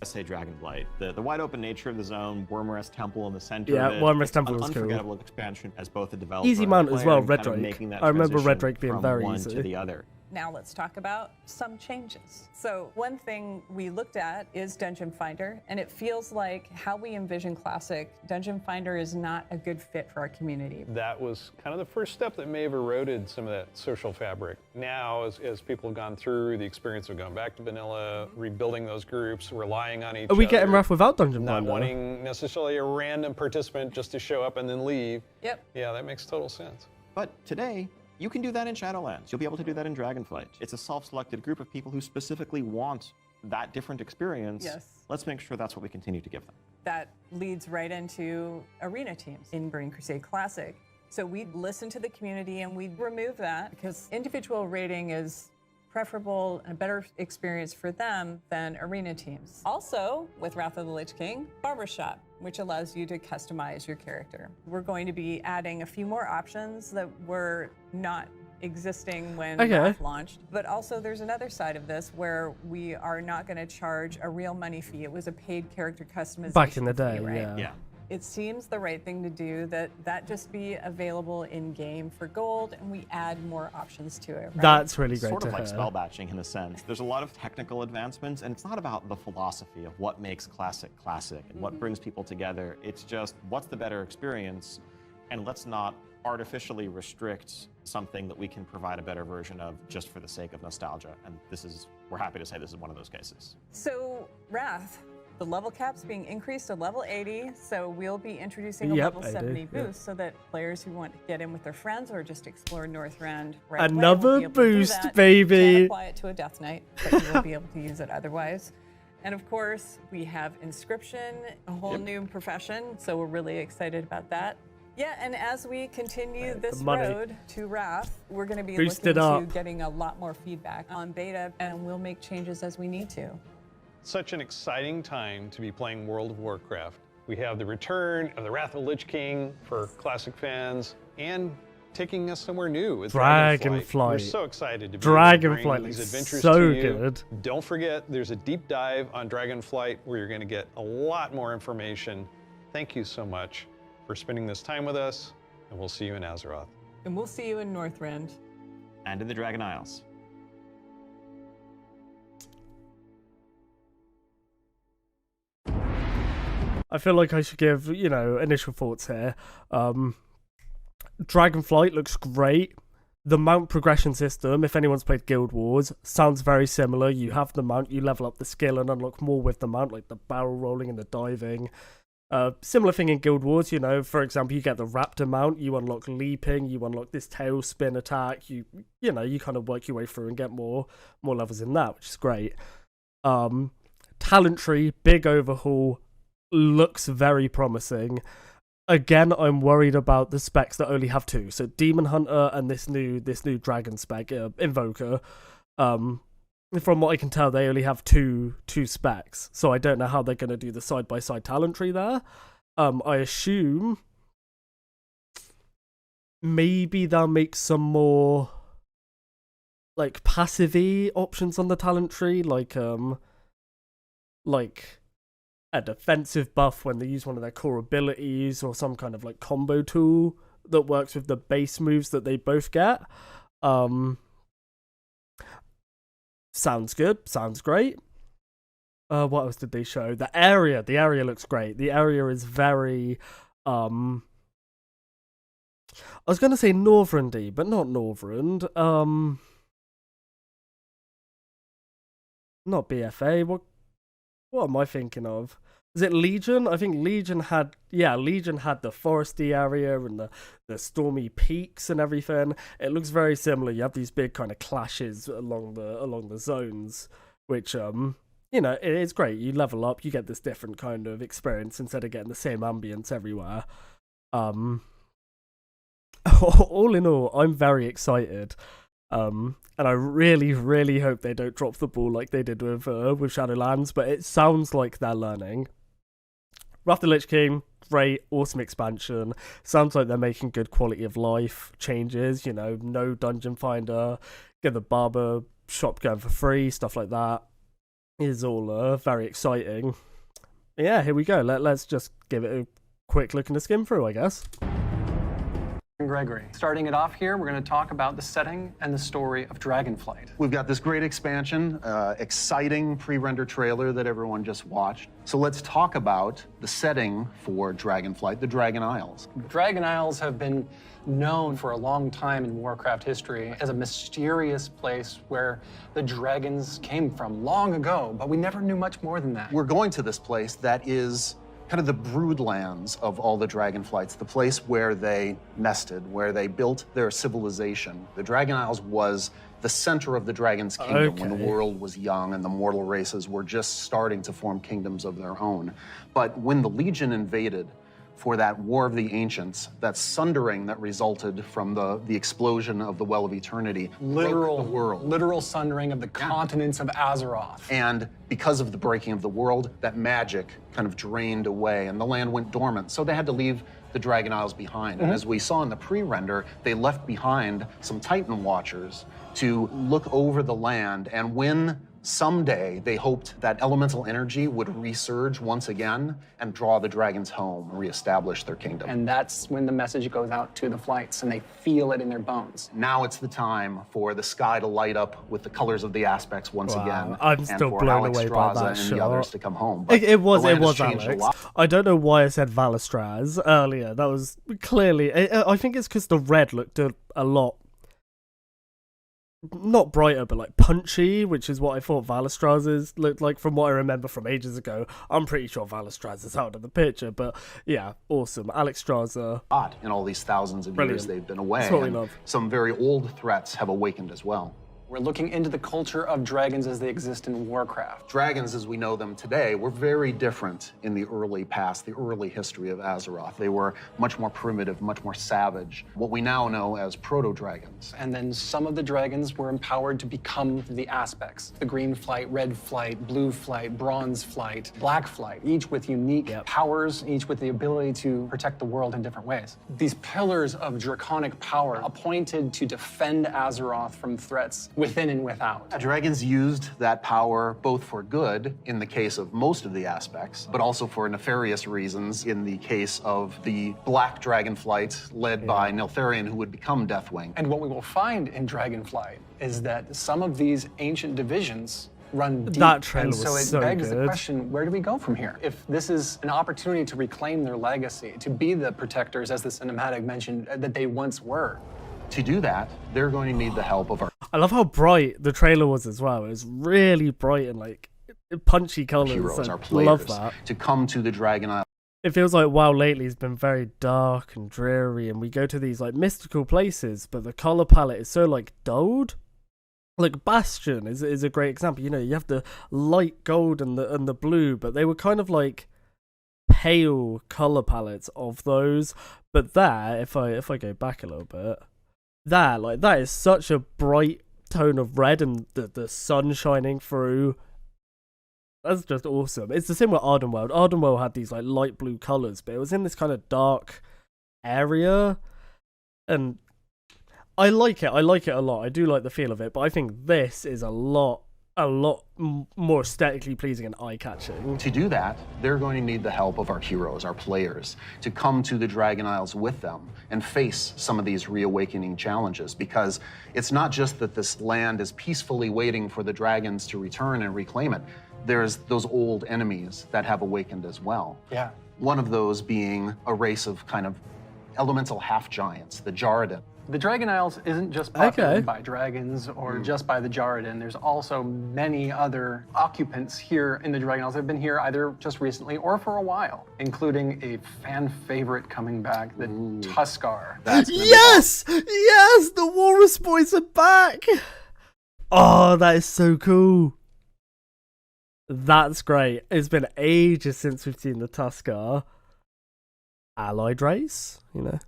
say Dragonflight. The wide open nature of the zone, Wormrest Temple in the center Yeah, of it. Wormrest It's Temple an was cool. unforgettable expansion as both a developer Easy and mount a as player, well, and Red kind of Drake. making that I remember Red transition Drake being from very one easy. to the other. Now let's talk about some changes. So one thing we looked at is Dungeon Finder, and it feels like how we envision Classic, Dungeon Finder is not a good fit for our community. That was kind of the first step that may have eroded some of that social fabric. Now, as people have gone through the experience of going back to vanilla, rebuilding those groups, relying on each other. Are we getting Wrath without Dungeon Not Finder? wanting necessarily a random participant just to show up and then leave. Yep. Yeah, that makes total sense. But today, you can do that in Shadowlands. You'll be able to do that in Dragonflight. It's a self-selected group of people who specifically want that different experience. Yes. Let's make sure that's what we continue to give them. That leads right into arena teams in Burning Crusade Classic. So we listen to the community and we remove that because individual rating is preferable and a better experience for them than arena teams. Also, with Wrath of the Lich King, Barbershop, which allows you to customize your character. We're going to be adding a few more options that were not existing when Wrath launched. But also there's another side of this where we are not going to charge a real money fee. It was a paid character customization Back in the day, fee, right? Yeah. It seems the right thing to do that just be available in game for gold and we add more options to it. Right? That's really great Sort to of like hear. spell batching in a sense. There's a lot of technical advancements, and it's not about the philosophy of what makes classic and what brings people together. It's just what's the better experience, and let's not artificially restrict something that we can provide a better version of just for the sake of nostalgia. And we're happy to say this is one of those cases. So Wrath, the level cap's being increased to level 80, so we'll be introducing a Yep, level 80, 70 yeah. boost so that players who want to get in with their friends or just explore Northrend Another will be able to do boost, that. baby. Can't apply it to a Death Knight, but you will be able to use it otherwise. And of course, we have Inscription, a whole new profession, so we're really excited about that. Yeah, and as we continue this money. road to Wrath, we're going to be Boost looking it to up. getting a lot more feedback on beta, and we'll make changes as we need to. Such an exciting time to be playing World of Warcraft. We have the return of the Wrath of the Lich King for classic fans and taking us somewhere new with Dragonflight. We're so excited to be Dragonflight bringing these looks adventures so to you. good. Don't forget, there's a deep dive on Dragonflight where you're going to get a lot more information. Thank you so much for spending this time with us, and we'll see you in Azeroth. And we'll see you in Northrend. And in the Dragon Isles. I feel like I should give, initial thoughts here. Dragonflight looks great. The mount progression system, if anyone's played Guild Wars, sounds very similar. You have the mount, you level up the skill and unlock more with the mount, like the barrel rolling and the diving. Similar thing in Guild Wars, for example, you get the Raptor mount, you unlock leaping, you unlock this tail spin attack, you kind of work your way through and get more levels in that, which is great. Talent tree, big overhaul, looks very promising. Again, I'm worried about the specs that only have two. So Demon Hunter and this new dragon spec, Invoker. From what I can tell, they only have two specs. So I don't know how they're going to do the side-by-side talent tree there. I assume maybe they'll make some more like passive-y options on the talent tree, like a defensive buff when they use one of their core abilities, or some kind of like combo tool that works with the base moves that they both get. Sounds good. Sounds great. What else did they show? The area looks great. The area is very I was gonna say Northrandy, but not Northrend. Not BFA. What am I thinking of? Is it Legion? I think Legion had the foresty area and the stormy peaks and everything. It looks very similar. You have these big kind of clashes along the zones, which it's great. You level up, you get this different kind of experience instead of getting the same ambience everywhere. All in all, I'm very excited. And I really, really hope they don't drop the ball like they did with Shadowlands, but it sounds like they're learning. Wrath of the Lich King, great, awesome expansion. Sounds like they're making good quality of life changes, no Dungeon Finder, get the barber shop going for free, stuff like that. Is all very exciting. Yeah, here we go. Let's just give it a quick look and a skim through, I guess. Gregory. Starting it off here, we're going to talk about the setting and the story of Dragonflight. We've got this great expansion, exciting pre-render trailer that everyone just watched. So let's talk about the setting for Dragonflight, the Dragon Isles. Dragon Isles have been known for a long time in Warcraft history as a mysterious place where the dragons came from long ago, but we never knew much more than that. We're going to this place that is kind of the broodlands of all the Dragonflights, the place where they nested, where they built their civilization. The Dragon Isles was the center of the Dragon's Kingdom when the world was young and the mortal races were just starting to form kingdoms of their own. But when the Legion invaded for that War of the Ancients, that sundering that resulted from the explosion of the Well of Eternity, broke the world. Literal sundering of the continents of Azeroth. And because of the breaking of the world, that magic kind of drained away and the land went dormant. So they had to leave the Dragon Isles behind. And as we saw in the pre-render, they left behind some Titan Watchers to look over the land. And when someday they hoped that elemental energy would resurge once again and draw the dragons home, reestablish their kingdom. And that's when the message goes out to the flights and they feel it in their bones. Now it's the time for the sky to light up with the colors of the aspects once again. I'm still and for blown Alex away by that Straza and shot. the others to come home. But It was the land has changed Alex. a lot. I don't know why I said Valistraz earlier. That was clearly... I think it's because the red looked a lot... not brighter, but like punchy, which is what I thought Valistraz's looked like from what I remember from ages ago. I'm pretty sure Valistraz is out of the picture, but yeah, awesome. Alex Straza. In all these thousands of Brilliant. years they've been away. That's what we and love. some very old threats have awakened as well. We're looking into the culture of dragons as they exist in Warcraft. Dragons, as we know them today, were very different in the early past, the early history of Azeroth. They were much more primitive, much more savage, what we now know as proto-dragons. And then some of the dragons were empowered to become the aspects. The green flight, red flight, blue flight, bronze flight, black flight, each with unique powers, each with the ability to protect the world in different ways. These pillars of draconic power appointed to defend Azeroth from threats within and without. Dragons used that power both for good, in the case of most of the aspects, but also for nefarious reasons in the case of the Black Dragonflight led by Neltharion, who would become Deathwing. And what we will find in Dragonflight is that some of these ancient divisions run deep. That trailer and so was it so begs the good. question, where do we go from here? If this is an opportunity to reclaim their legacy, to be the protectors, as the cinematic mentioned, that they once were. To do that, they're going to need the help of our I love how bright the trailer was as well. It was really bright and like punchy colors. heroes, I our players, love that. to come to the Dragon Isle. It feels like WoW lately has been very dark and dreary, and we go to these like mystical places, but the color palette is so like dulled. Like Bastion is a great example. You know, you have the light gold and the blue, but they were kind of like pale color palettes of those. But there, if I go back a little bit, that is such a bright tone of red and the sun shining through. That's just awesome. It's the same with Ardenworld. Ardenworld had these like light blue colors, but it was in this kind of dark area, and I like it. I like it a lot. I do like the feel of it, but I think this is a lot more aesthetically pleasing and eye-catching. To do that, they're going to need the help of our heroes, our players, to come to the Dragon Isles with them and face some of these reawakening challenges, because it's not just that this land is peacefully waiting for the dragons to return and reclaim it. There's those old enemies that have awakened as well. Yeah. One of those being a race of kind of elemental half-giants, the Jarradin. The Dragon Isles isn't just populated by dragons or just by the Jarradin. There's also many other occupants here in the Dragon Isles that have been here either just recently or for a while, including a fan favorite coming back, the Tuskar. Yes! Yes! The Walrus Boys are back! Oh, that is so cool. That's great. It's been ages since we've seen the Tuskar. Allied race, you know.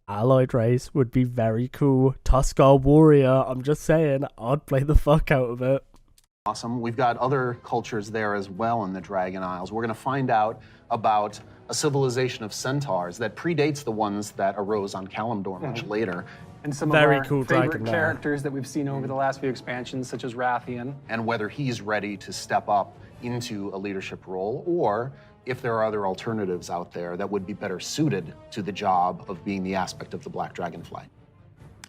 Allied race would be very cool. Tuskar warrior, I'm just saying, I'd play the fuck out of it. Awesome. We've got other cultures there as well in the Dragon Isles. We're going to find out about a civilization of centaurs that predates the ones that arose on Kalimdor much later. And some Very of our cool favorite dragon there. characters that we've seen over the last few expansions, such as Rathian. And whether he's ready to step up into a leadership role, or if there are other alternatives out there that would be better suited to the job of being the aspect of the Black Dragonflight.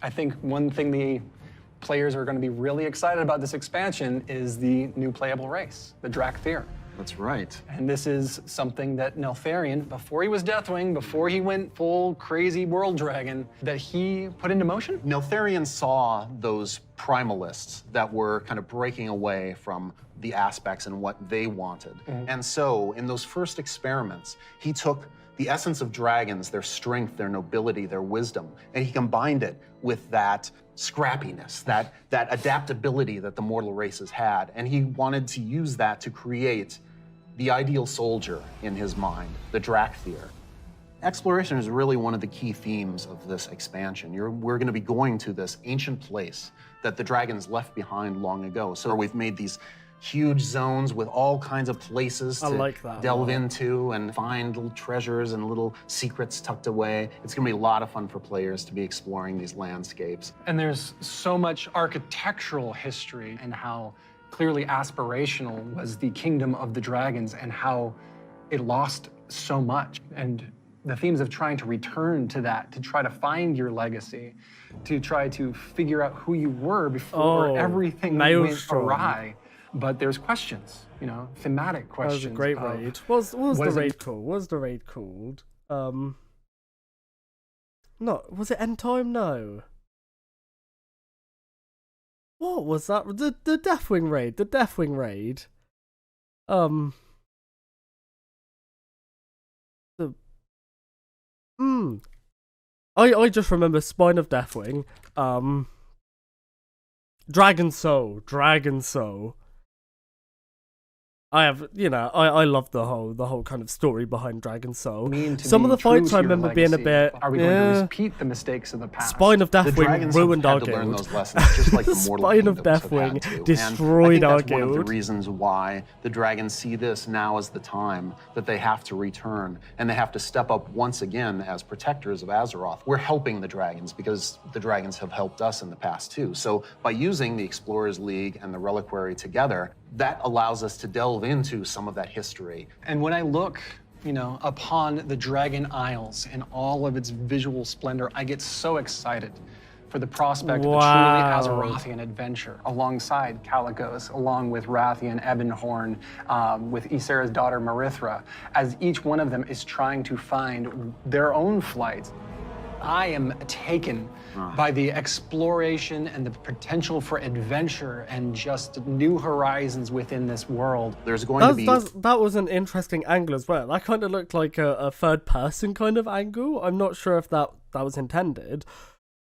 I think one thing the players are going to be really excited about this expansion is the new playable race, the Drakthir. That's right. And this is something that Neltharion, before he was Deathwing, before he went full crazy world dragon, that he put into motion. Neltharion saw those primalists that were kind of breaking away from the aspects and what they wanted. And so in those first experiments, he took the essence of dragons, their strength, their nobility, their wisdom, and he combined it with that scrappiness, that adaptability that the mortal races had. And he wanted to use that to create the ideal soldier in his mind, the Drakthir. Exploration is really one of the key themes of this expansion. We're going to be going to this ancient place that the dragons left behind long ago. So we've made these huge zones with all kinds of places to delve into and find little treasures and little secrets tucked away. It's going to be a lot of fun for players to be exploring these landscapes. And there's so much architectural history and how clearly aspirational was the kingdom of the dragons and how it lost so much. And the themes of trying to return to that, to try to find your legacy, to try to figure out who you were before everything went awry. But there's questions, you know, thematic questions. That was a great raid. What was the raid called? What was the raid called? No, was it End Time? No. What was that? The Deathwing raid. The Deathwing raid. I just remember Spine of Deathwing. Dragon Soul. I have, you know, I love the whole kind of story behind Dragon Soul. Some of the fights I remember being a bit. Are we going to repeat the mistakes of the past? Spine of Deathwing ruined our guild. Learn those lessons, just like the mortal Spine of kingdoms have had Deathwing to. destroyed our and I think that's one of guild. the reasons why the dragons see this now as the time that they have to return and they have to step up once again as protectors of Azeroth. We're helping the dragons because the dragons have helped us in the past too. So by using the Explorers League and the Reliquary together, that allows us to delve into some of that history. And when I look, you know, upon the Dragon Isles and all of its visual splendor, I get so excited for the prospect of a truly Azerothian adventure alongside Caligos, along with Rathian, Ebonhorn, with Ysera's daughter Marithra, as each one of them is trying to find their own flight. I am taken by the exploration and the potential for adventure and just new horizons within this world. There's going to be... That was an interesting angle as well. That kind of looked like a third-person kind of angle. I'm not sure if that was intended.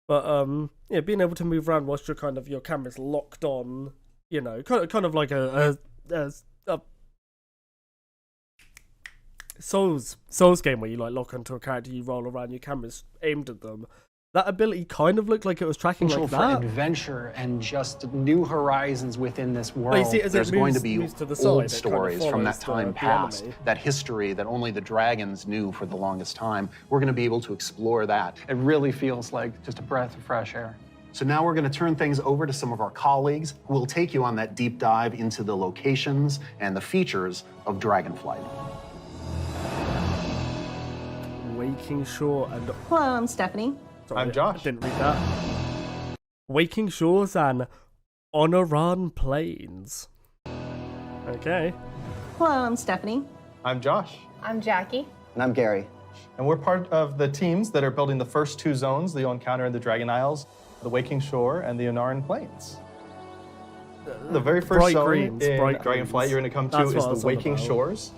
But, yeah, being able to move around whilst your camera's locked on, you know, kind of like a Souls game where you like lock onto a character, you roll around, your camera's aimed at them. That ability kind of looked like it was tracking like that. For adventure and just new horizons within this world. Oh, you see, there's going to be to the old side, stories from that time past, that history that only the dragons knew for the longest time. We're going to be able to explore that. It really feels like just a breath of fresh air. So now we're going to turn things over to some of our colleagues who will take you on that deep dive into the locations and the features of Dragonflight. Waking Shore and... Hello, I'm Stephanie. Sorry, I'm Josh. I didn't read that. Waking Shores and Onoran Plains. Okay. Hello, I'm Stephanie. I'm Josh. I'm Jackie. And I'm Gary. And we're part of the teams that are building the first two zones that you'll encounter in the Dragon Isles, the Waking Shore and the Onaran Plains. The very first zone in Dragonflight you're going to come to is the Waking Shores.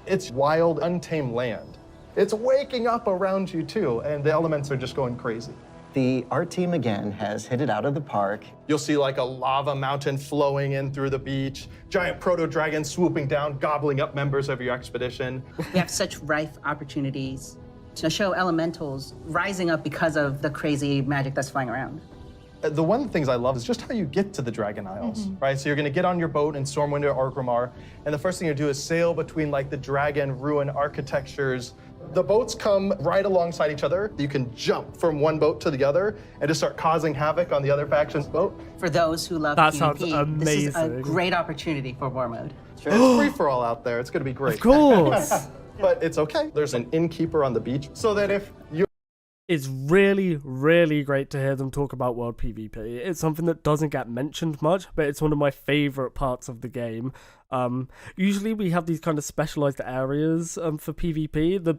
It's wild, untamed land. It's waking up around you too, and the elements are just going crazy. The art team again has hit it out of the park. You'll see like a lava mountain flowing in through the beach, giant proto-dragons swooping down, gobbling up members of your expedition. We have such rife opportunities to show elementals rising up because of the crazy magic that's flying around. The one of the things I love is just how you get to the Dragon Isles, right? So you're gonna get on your boat in Stormwind or Orgrimmar, and the first thing you do is sail between like the dragon ruin architectures. The boats come right alongside each other. You can jump from one boat to the other and just start causing havoc on the other faction's boat. For those who love That PvP, sounds this is a amazing. great opportunity for war mode. It's free for all out there. It's gonna be great. Of course. But it's okay. There's an innkeeper on the beach so that if you It's really, really great to hear them talk about world PvP. It's something that doesn't get mentioned much, but it's one of my favorite parts of the game. Usually we have these kind of specialized areas for PvP.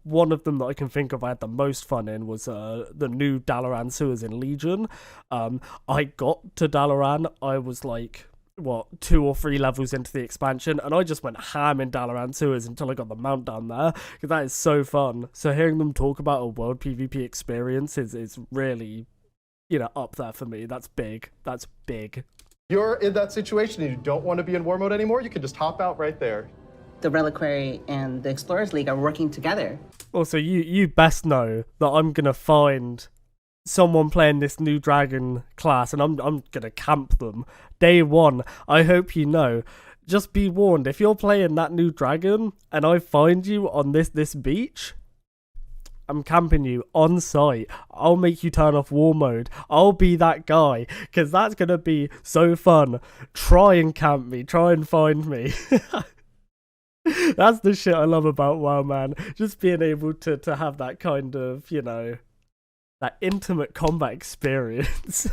One of them that I can think of I had the most fun in was the new Dalaran sewers in Legion. I got to Dalaran, I was like, 2 or 3 levels into the expansion, and I just went ham in Dalaran sewers until I got the mount down there, because that is so fun. So hearing them talk about a world PvP experience is really, up there for me. That's big. That's big. you're in that situation and you don't want to be in war mode anymore, you can just hop out right there. The Reliquary and the Explorers League are working together. Also, you best know that I'm gonna find someone playing this new dragon class, and I'm gonna camp them day one. I hope you know. Just be warned, if you're playing that new dragon and I find you on this beach, I'm camping you on site. I'll make you turn off war mode. I'll be that guy, because that's gonna be so fun. Try and camp me. Try and find me. That's the shit I love about WoW, man. Just being able to have that kind of, that intimate combat experience.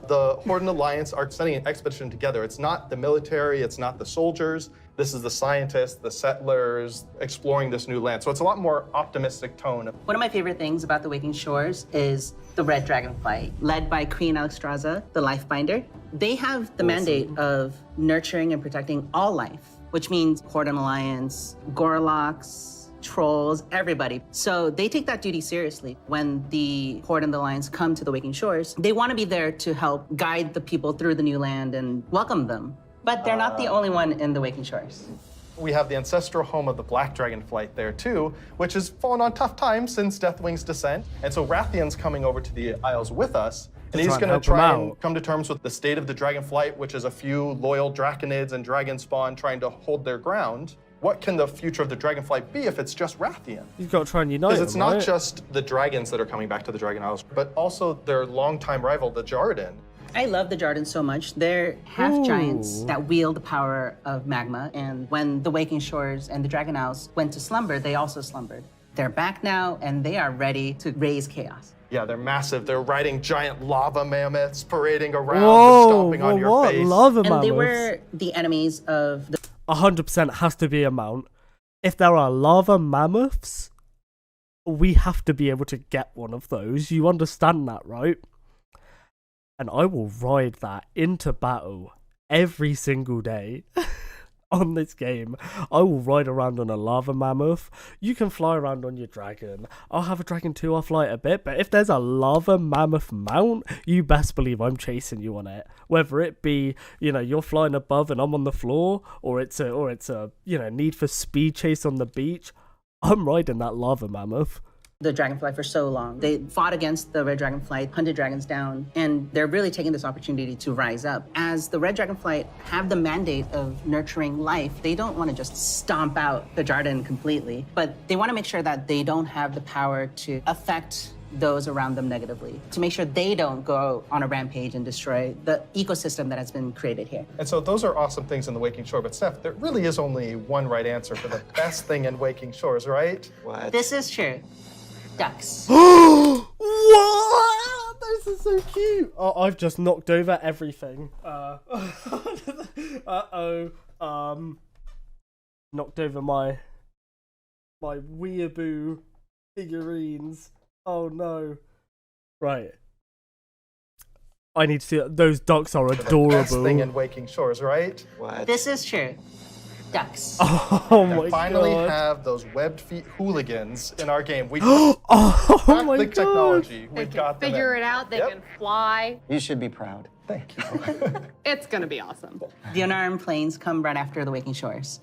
The Horde and Alliance are sending an expedition together. It's not the military, it's not the soldiers. This is the scientists, the settlers, exploring this new land. So it's a lot more optimistic tone. One of my favorite things about the Waking Shores is the Red Dragonflight, led by Queen Alexstrasza, the Lifebinder. They have the mandate of nurturing and protecting all life, which means Horde and Alliance, Gorloks, trolls, everybody. So they take that duty seriously. When the Horde and the Alliance come to the Waking Shores, they want to be there to help guide the people through the new land and welcome them. But they're not the only one in the Waking Shores. We have the ancestral home of the Black Dragonflight there too, which has fallen on tough times since Deathwing's descent. And so Rathian's coming over to the Isles with us. And he's going to try and come to terms with the state of the Dragonflight, which is a few loyal Draconids and Dragon Spawn trying to hold their ground. What can the future of the Dragonflight be if it's just Rathian? You've got to try and unite Because it's them, not right? just the dragons that are coming back to the Dragon Isles, but also their longtime rival, the Jarden. I love the Jardins so much. They're half giants that wield the power of magma. And when the Waking Shores and the Dragon Isles went to slumber, they also slumbered. They're back now, and they are ready to raise chaos. Yeah, they're massive. They're riding giant lava mammoths, parading around, just stomping on your face. Lava And mammoths? they were the enemies of the 100% has to be a mount. If there are lava mammoths, we have to be able to get one of those. You understand that, right? And I will ride that into battle every single day on this game. I will ride around on a lava mammoth. You can fly around on your dragon. I'll have a dragon too, I'll fly it a bit, but if there's a lava mammoth mount, you best believe I'm chasing you on it. Whether it be, you're flying above and I'm on the floor, or it's a Need for Speed chase on the beach, I'm riding that lava mammoth. the Dragonflight for so long. They fought against the Red Dragonflight, hunted dragons down, and they're really taking this opportunity to rise up. As the Red Dragonflight have the mandate of nurturing life, they don't want to just stomp out the Jarden completely, but they want to make sure that they don't have the power to affect those around them negatively, to make sure they don't go on a rampage and destroy the ecosystem that has been created here. And so those are awesome things in the Waking Shore, but Steph, there really is only one right answer for the best thing in Waking Shores, right? What? This is true. Ducks. What? This is so cute. Oh, I've just knocked over everything. Knocked over my weeaboo figurines. Oh no. Right. I need to see that. Those ducks are adorable. The best thing in Waking Shores, right? What? This is true. Ducks. Oh my god. Finally have those webbed feet hooligans in our game. We Oh my the god. technology. They We've can got them figure in. it out. They Yep. can fly. You should be proud. Thank you. It's going to be awesome. The Onaran Plains come right after the Waking Shores.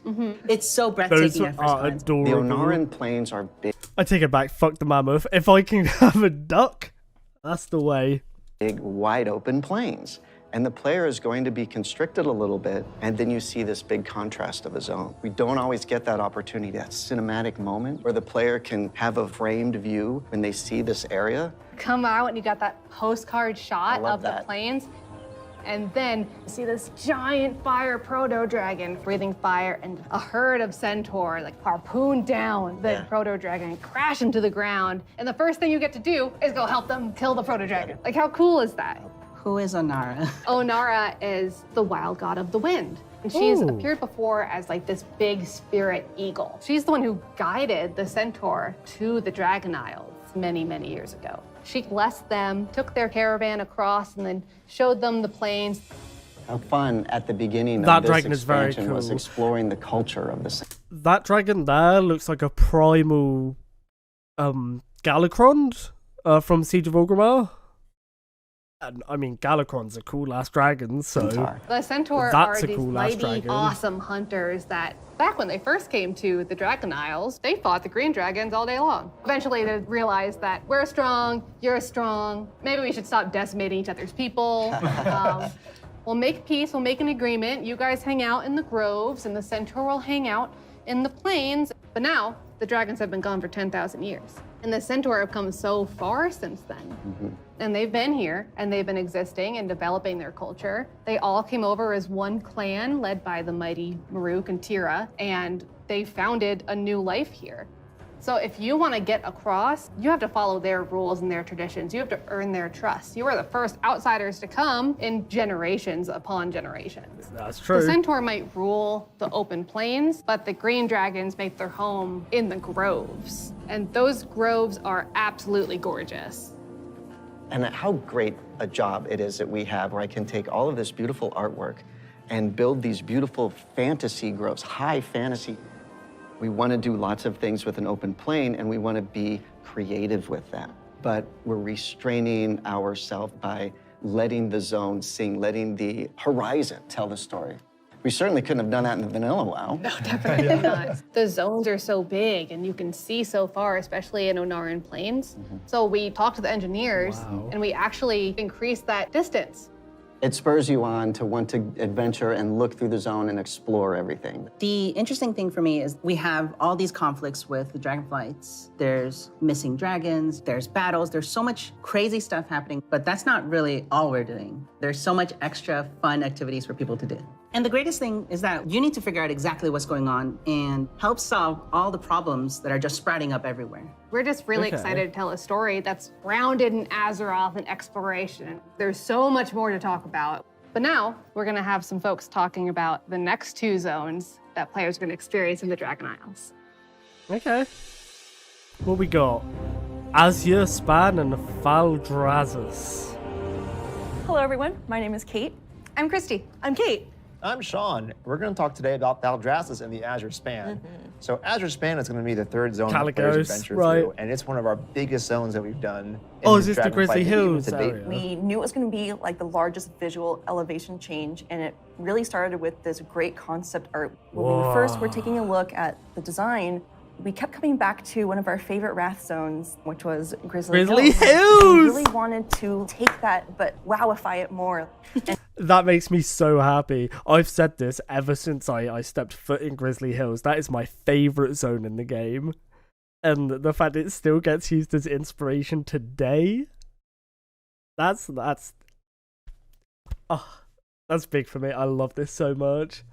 It's so Those breathtaking at first are glance. The adorable. Onaran plains are big. I take it back. Fuck the mammoth. If I can have a duck, That's the way. Big, wide open plains. And the player is going to be constricted a little bit, and then you see this big contrast of a zone. We don't always get that opportunity, that cinematic moment where the player can have a framed view when they see this area. Come out and you got that postcard shot of the that. plains. And then you see this giant fire proto-dragon breathing fire, and a herd of centaur like harpoon down the proto-dragon and crash into the ground. And the first thing you get to do is go help them kill the proto-dragon. Like, how cool is that? Who is Onara? Onara is the wild god of the wind. And she's appeared before as like this big spirit eagle. She's the one who guided the centaur to the Dragon Isles many, many years ago. She blessed them, took their caravan across, and then showed them the plains. How fun at the beginning That of this dragon is very expansion was cool. exploring the culture of the That dragon there looks like a primal Galacrond from Siege of Orgrimmar. And, I mean, Galacrons are cool-ass dragons, so... The centaur That's are a these cool-ass mighty, dragon. awesome hunters that, back when they first came to the Dragon Isles, they fought the green dragons all day long. Eventually, they realized that we're strong, you're strong, maybe we should stop decimating each other's people. We'll make peace, we'll make an agreement. You guys hang out in the groves, and the centaur will hang out in the plains. But now, the dragons have been gone for 10,000 years. And the centaur have come so far since then. And they've been here, and they've been existing and developing their culture. They all came over as one clan led by the mighty Maruk and Tira, and they founded a new life here. So if you want to get across, you have to follow their rules and their traditions. You have to earn their trust. You are the first outsiders to come in generations upon generations. That's true. The centaur might rule the open plains, but the green dragons make their home in the groves. And those groves are absolutely gorgeous. And how great a job it is that we have where I can take all of this beautiful artwork and build these beautiful fantasy groves, high fantasy. We want to do lots of things with an open plain, and we want to be creative with that. But we're restraining ourselves by letting the zone sing, letting the horizon tell the story. We certainly couldn't have done that in the vanilla WoW. No, definitely not. The zones are so big, and you can see so far, especially in Onaran Plains. So we talked to the engineers, and we actually increased that distance. It spurs you on to want to adventure and look through the zone and explore everything. The interesting thing for me is we have all these conflicts with the Dragonflights. There's missing dragons, there's battles, there's so much crazy stuff happening, but that's not really all we're doing. There's so much extra fun activities for people to do. And the greatest thing is that you need to figure out exactly what's going on and help solve all the problems that are just sprouting up everywhere. We're just really excited to tell a story that's grounded in Azeroth and exploration. There's so much more to talk about. But now, we're gonna have some folks talking about the next two zones that players are gonna experience in the Dragon Isles. Okay. What we got? Azure Span and Faldrazus. Hello everyone, my name is Kate. I'm Christy. I'm Kate. I'm Sean. We're going to talk today about Faldrazus and the Azure Span. So Azure Span is going to be the third zone that players adventure through, and it's one of our biggest zones that we've done. Is this the Grizzly Hills area? We knew it was going to be like the largest visual elevation change, and it really started with this great concept art. When we first were taking a look at the design, we kept coming back to one of our favorite Wrath zones, which was Grizzly Hills. We really wanted to take that, but wowify it more. That makes me so happy. I've said this ever since I stepped foot in Grizzly Hills. That is my favorite zone in the game. And the fact it still gets used as inspiration today, that's big for me. I love this so much.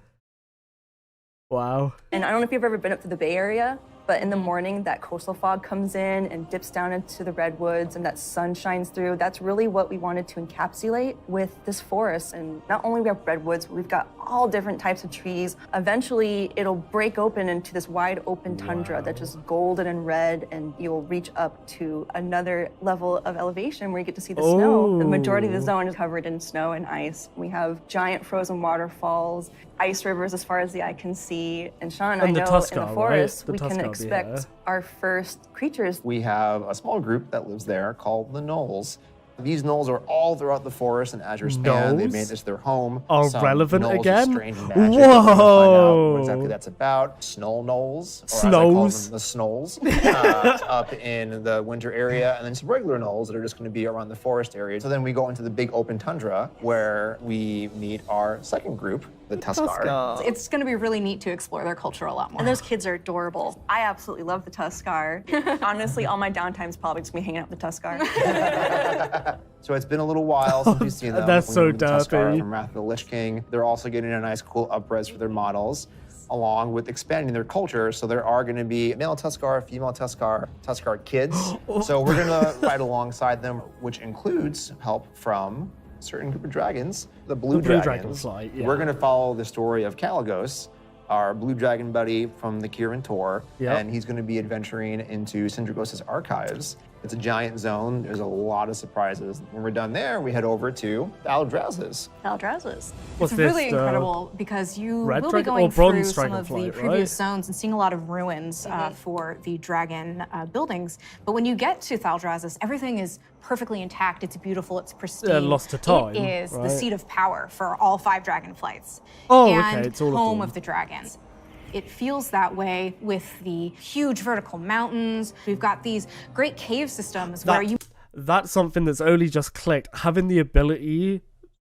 Wow. And I don't know if you've ever been up to the Bay Area, but in the morning, that coastal fog comes in and dips down into the redwoods and that sun shines through. That's really what we wanted to encapsulate with this forest. And not only we have redwoods, we've got all different types of trees. Eventually, it'll break open into this wide open tundra that's just golden and red, and you'll reach up to another level of elevation where you get to see the snow. The majority of the zone is covered in snow and ice. We have giant frozen waterfalls, ice rivers as far as the eye can see. And Sean, I know in the forest, we can expect our first creatures. We have a small group that lives there called the Gnolls. These gnolls are all throughout the forest in Azure Span. They've made this their home. Are Some relevant gnolls again? With strange magic. We're gonna find out what exactly Whoa! that's about. Snow gnolls, or as I call them, the snolls, up in the winter area, and then some regular gnolls that are just going to be around the forest area. So then we go into the big open tundra where we meet our second group, the Tuskar. It's going to be really neat to explore their culture a lot more. And those kids are adorable. I absolutely love the Tuskar. Honestly, all my downtime's probably just me hanging out with the Tuskar. So it's been a little while since we've seen them. That's so the Tuskar derpy. from Wrath of the Lich King. They're also getting a nice, cool up-res for their models, along with expanding their culture. So there are going to be male Tuskar, female Tuskar, Tuskar kids. So we're going to fight alongside them, which includes help from a certain group of dragons, the blue dragons. Dragonflight, yeah. We're going to follow the story of Kalagos, our blue dragon buddy from the Kirin Tor, and he's going to be adventuring into Syndragos' archives. It's a giant zone. There's a lot of surprises. When we're done there, we head over to Aldrazes. Aldrazes. It's really incredible because you will be going through some of the previous zones and seeing a lot of ruins for the dragon buildings. But when you get to Thaldrazes, everything is perfectly intact. It's beautiful. It's pristine. Lost to time. It is the seat of power for all 5 Dragonflights. Oh, and okay. It's all home of of the dragons. It feels that way with the huge vertical mountains. We've got these great cave systems where you... That's something that's only just clicked. Having the ability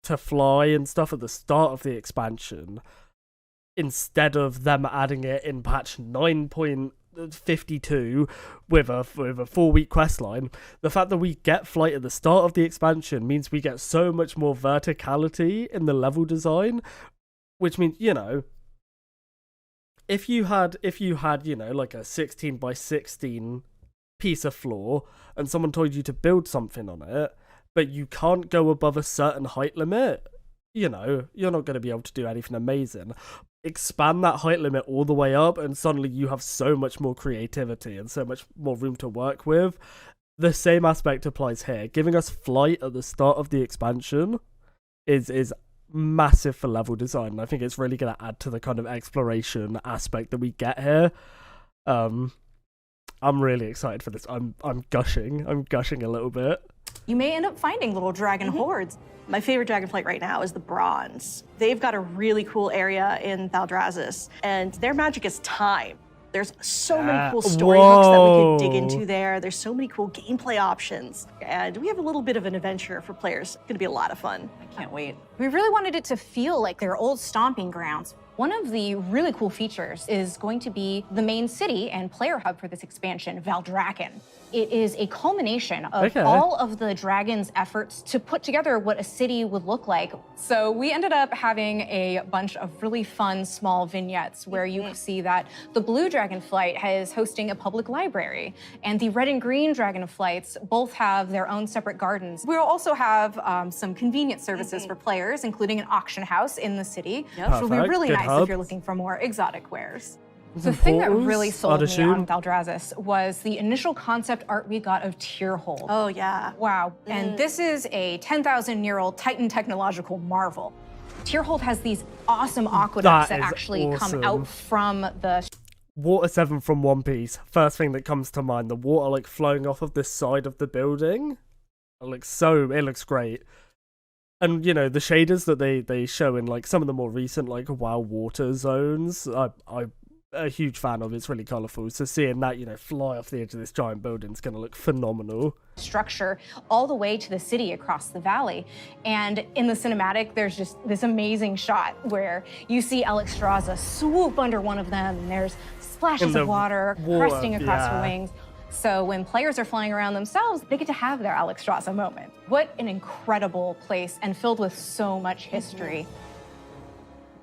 to fly and stuff at the start of the expansion, instead of them adding it in patch 9.52 with a 4-week quest line, the fact that we get flight at the start of the expansion means we get so much more verticality in the level design, which means, you know, if you had, you know, like a 16 by 16 piece of floor and someone told you to build something on it, but you can't go above a certain height limit, you know, you're not going to be able to do anything amazing. Expand that height limit all the way up and suddenly you have so much more creativity and so much more room to work with. The same aspect applies here. Giving us flight at the start of the expansion is massive for level design, and I think it's really going to add to the kind of exploration aspect that we get here. I'm really excited for this. I'm gushing a little bit. You may end up finding little dragon hordes. My favorite Dragonflight right now is the Bronze. They've got a really cool area in Thaldrazes, and their magic is time. There's so many cool story hooks that we could dig into there. There's so many cool gameplay options. And we have a little bit of an adventure for players. It's gonna be a lot of fun. I can't wait. We really wanted it to feel like their old stomping grounds. One of the really cool features is going to be the main city and player hub for this expansion, Valdrakken. It is a culmination of all of the dragon's efforts to put together what a city would look like. So we ended up having a bunch of really fun small vignettes where you see that the blue Dragonflight is hosting a public library, and the red and green Dragonflights both have their own separate gardens. We'll also have some convenience services for players, including an auction house in the city, which will be really nice if you're looking for more exotic wares. The thing that really sold me on Thaldrazes was the initial concept art we got of Tierhold. Oh, yeah. Wow. And this is a 10,000-year-old Titan technological marvel. Tierhold has these awesome aqueducts that actually come out from the... Water 7 from One Piece. First thing that comes to mind, the water like flowing off of this side of the building. It looks great. And, you know, the shaders that they show in like some of the more recent like WoW water zones, I'm a huge fan of. It's really colourful. So seeing that, you know, fly off the edge of this giant building is going to look phenomenal. Structure all the way to the city across the valley. And in the cinematic, there's just this amazing shot where you see Alexstrasza swoop under one of them, and there's splashes of water cresting across her wings. So when players are flying around themselves, they get to have their Alexstrasza moment. What an incredible place, and filled with so much history.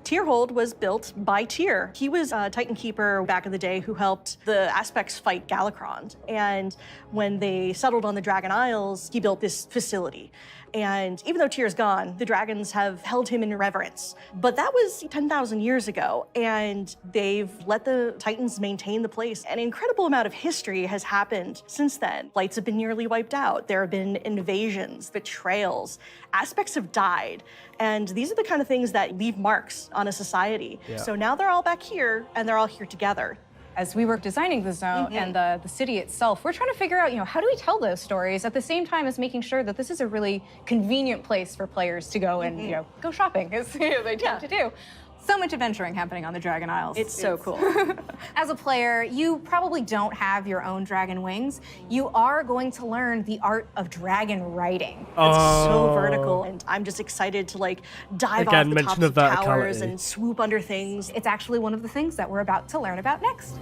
Tierhold was built by Tyr. He was a Titan Keeper back in the day who helped the Aspects fight Galakrond. And when they settled on the Dragon Isles, he built this facility. And even though Tyr's gone, the dragons have held him in reverence. But that was 10,000 years ago, and they've let the Titans maintain the place. An incredible amount of history has happened since then. Flights have been nearly wiped out. There have been invasions, betrayals. Aspects have died. And these are the kind of things that leave marks on a society. Yeah. So now they're all back here, and they're all here together. As we were designing the zone and the city itself, we're trying to figure out, how do we tell those stories at the same time as making sure that this is a really convenient place for players to go and, go shopping, as they tend to do. So much adventuring happening on the Dragon Isles. It's so cool. As a player, you probably don't have your own dragon wings. You are going to learn the art of dragon riding. It's so vertical, and I'm just excited to dive off the tops of towers and swoop under things. It's actually one of the things that we're about to learn about next.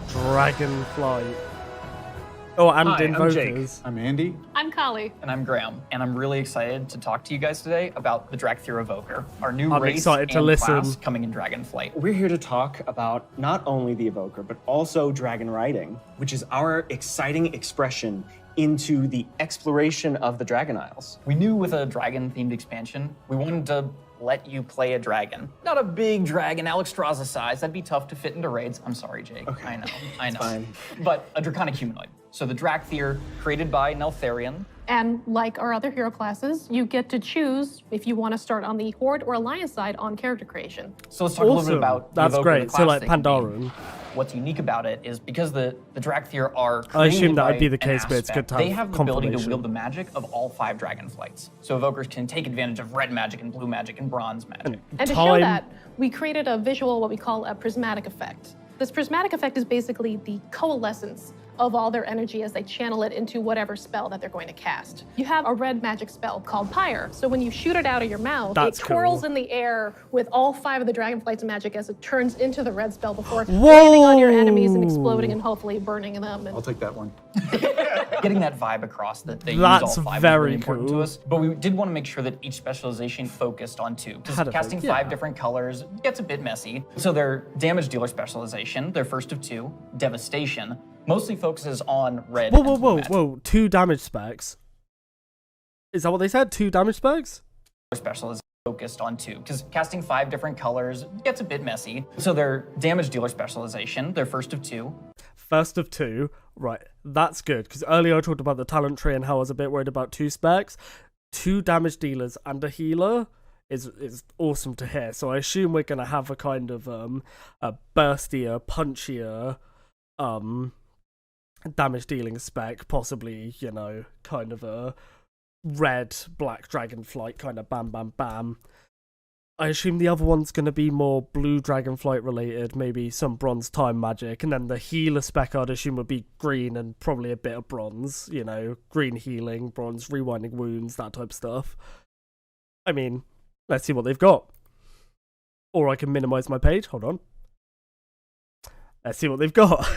Dragonflight. Oh, and Hi, I'm Jake. Invokers. I'm Andy. I'm Kali. And I'm Graham. And I'm really excited to talk to you guys today about the Dracthyr Evoker, our new I'm race excited to and listen. class coming in Dragonflight. We're here to talk about not only the Evoker, but also dragon riding, which is our exciting expression into the exploration of the Dragon Isles. We knew with a dragon-themed expansion, we wanted to let you play a dragon. Not a big dragon, Alexstrasza size. That'd be tough to fit into raids. I'm sorry, Jake. Okay. I know. Fine. But a draconic humanoid. So the Dracthyr, created by Neltharion. And like our other hero classes, you get to choose if you want to start on the Horde or Alliance side on character creation. So let's talk a little bit about That's the Evoker, great. the So class like they can be. Pandaran. What's unique about it is because the Dracthyr are I assume created that would by be the an case, but it's aspect, good to they have have the ability to confirmation. wield the magic of all 5 Dragonflights. So Evokers can take advantage of red magic and blue magic and bronze magic. And to show that, we created a visual, what we call a prismatic effect. This prismatic effect is basically the coalescence of all their energy as they channel it into whatever spell that they're going to cast. You have a red magic spell called Pyre. So when you shoot it out of your mouth, That's it twirls cool. in the air with all 5 of the Dragonflight's magic as it turns into the red spell before Whoa! landing on your enemies and exploding and hopefully burning them. And I'll take that one. Getting that vibe across that they That's use all 5 very is really important cool. to us. But we did want to make sure that each specialization focused on 2. Had Because to casting think, 5 yeah. different colors gets a bit messy. So their damage dealer specialization, their first of 2, Devastation, mostly focuses on red. and blue magic. Whoa. 2 damage specs. Is that what they said? 2 damage specs? Specialization focused on 2, because casting 5 different colors gets a bit messy. So their damage dealer specialization, their first of 2. First of 2. Right. That's good. Because earlier I talked about the talent tree and how I was a bit worried about 2 specs. 2 damage dealers and a healer is awesome to hear. So I assume we're going to have a kind of a burstier, punchier damage dealing spec, possibly, kind of a red black dragonflight kind of bam bam bam. I assume the other one's going to be more blue dragonflight related, maybe some bronze time magic, and then the healer spec I'd assume would be green and probably a bit of bronze, green healing, bronze rewinding wounds, that type of stuff. I mean, let's see what they've got. Or I can minimize my page, hold on. Let's see what they've got.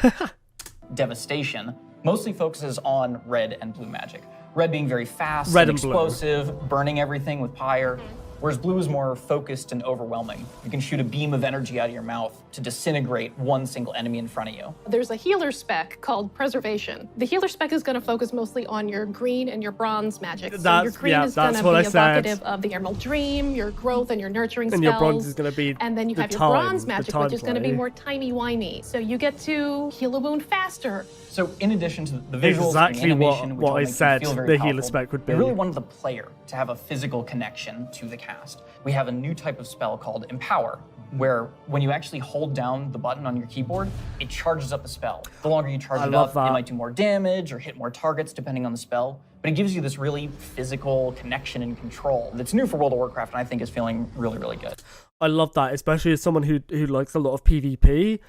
Devastation mostly focuses on red and blue magic. Red being very fast Red and and blue. explosive, burning everything with pyre, whereas blue is more focused and overwhelming. You can shoot a beam of energy out of your mouth to disintegrate one single enemy in front of you. there's a healer spec called Preservation. The healer spec is going to focus mostly on your green and your bronze magic. So your That's- green yeah, is going that's to what be I said. evocative of the Emerald Dream, your growth and your nurturing And spells. your bronze is going to be And then you the have your time, bronze the magic, time which is going to be play. more timey-wimey. So you get to heal a wound faster. So in addition to the visuals Exactly and the animation, which what all I make you said feel very the healer powerful, spec would we be. really wanted the player to have a physical connection to the cast. We have a new type of spell called Empower, where when you actually hold down the button on your keyboard, it charges up the spell. The longer you charge I it love up, that. it might do more damage or hit more targets depending on the spell. But it gives you this really physical connection and control that's new for World of Warcraft, and I think is feeling really, really good. I love that, especially as someone who likes a lot of PvP.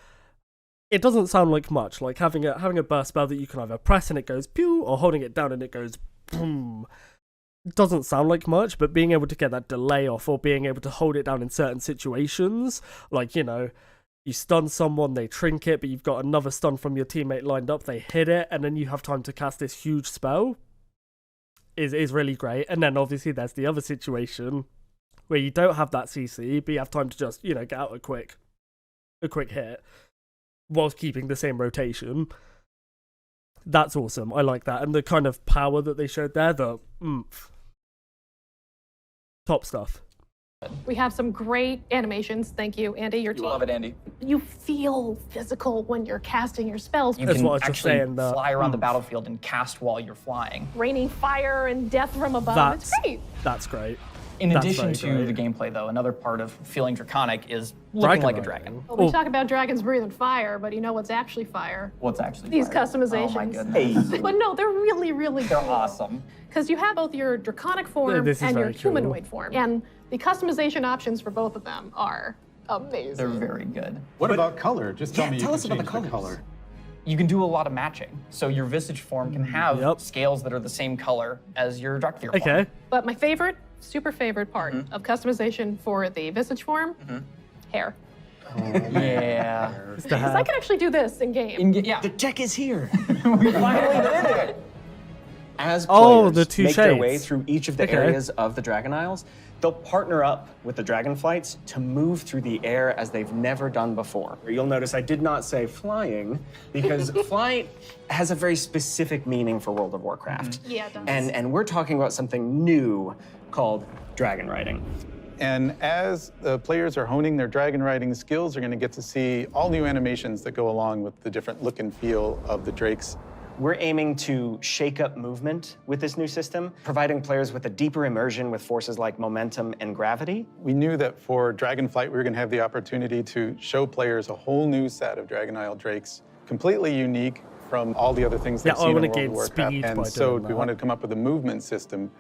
It doesn't sound like much, like having a burst spell that you can either press and it goes pew, or holding it down and it goes boom. Doesn't sound like much, but being able to get that delay off, or being able to hold it down in certain situations, like, you stun someone, they trinket, but you've got another stun from your teammate lined up, they hit it, and then you have time to cast this huge spell, is really great. And then obviously there's the other situation where you don't have that CC, but you have time to just, get out a quick hit whilst keeping the same rotation. That's awesome. I like that. And the kind of power that they showed there, the oomph. Top stuff. We have some great animations. Thank you, Andy, your team. You love it, Andy. You feel physical when you're casting your spells. You can actually fly around the battlefield and cast while you're flying. Raining fire and death from above. It's great. That's great. In That's addition very to great. the gameplay, though, another part of feeling draconic is looking like a dragon. Well, we talk about dragons breathing fire, but you know what's actually fire? What's actually These fire? customizations. Oh my goodness. But no, they're really, really They're cool. awesome. Because you have both your draconic Yeah, form this is and your very cool. humanoid form. And the customization options for both of them are amazing. They're very good. What about color? Just tell me you tell can us about the change colors. You can do a lot of matching. So your visage form can have scales that are the same color as your Drakthir form. But my favorite, super favorite part of customization for the visage form, hair. Yeah. Because I can actually do this in game. Yeah. The tech is here. We finally did it. As Oh, players the two make their shades. way through each of the Okay. areas of the Dragon Isles, they'll partner up with the Dragonflights to move through the air as they've never done before. You'll notice I did not say flying, because flight has a very specific meaning for World of Warcraft. Yeah, it does. And we're talking about something new called dragon riding. And as the players are honing their dragon riding skills, they're going to get to see all new animations that go along with the different look and feel of the drakes. We're aiming to shake up movement with this new system, providing players with a deeper immersion with forces like momentum and gravity. We knew that for Dragonflight, we were going to have the opportunity to show players a whole new set of Dragon Isle drakes, completely unique from all the other things they've Yeah, I seen in wanna World of gain Warcraft. speed And by so doing we that. wanted to come up with a movement system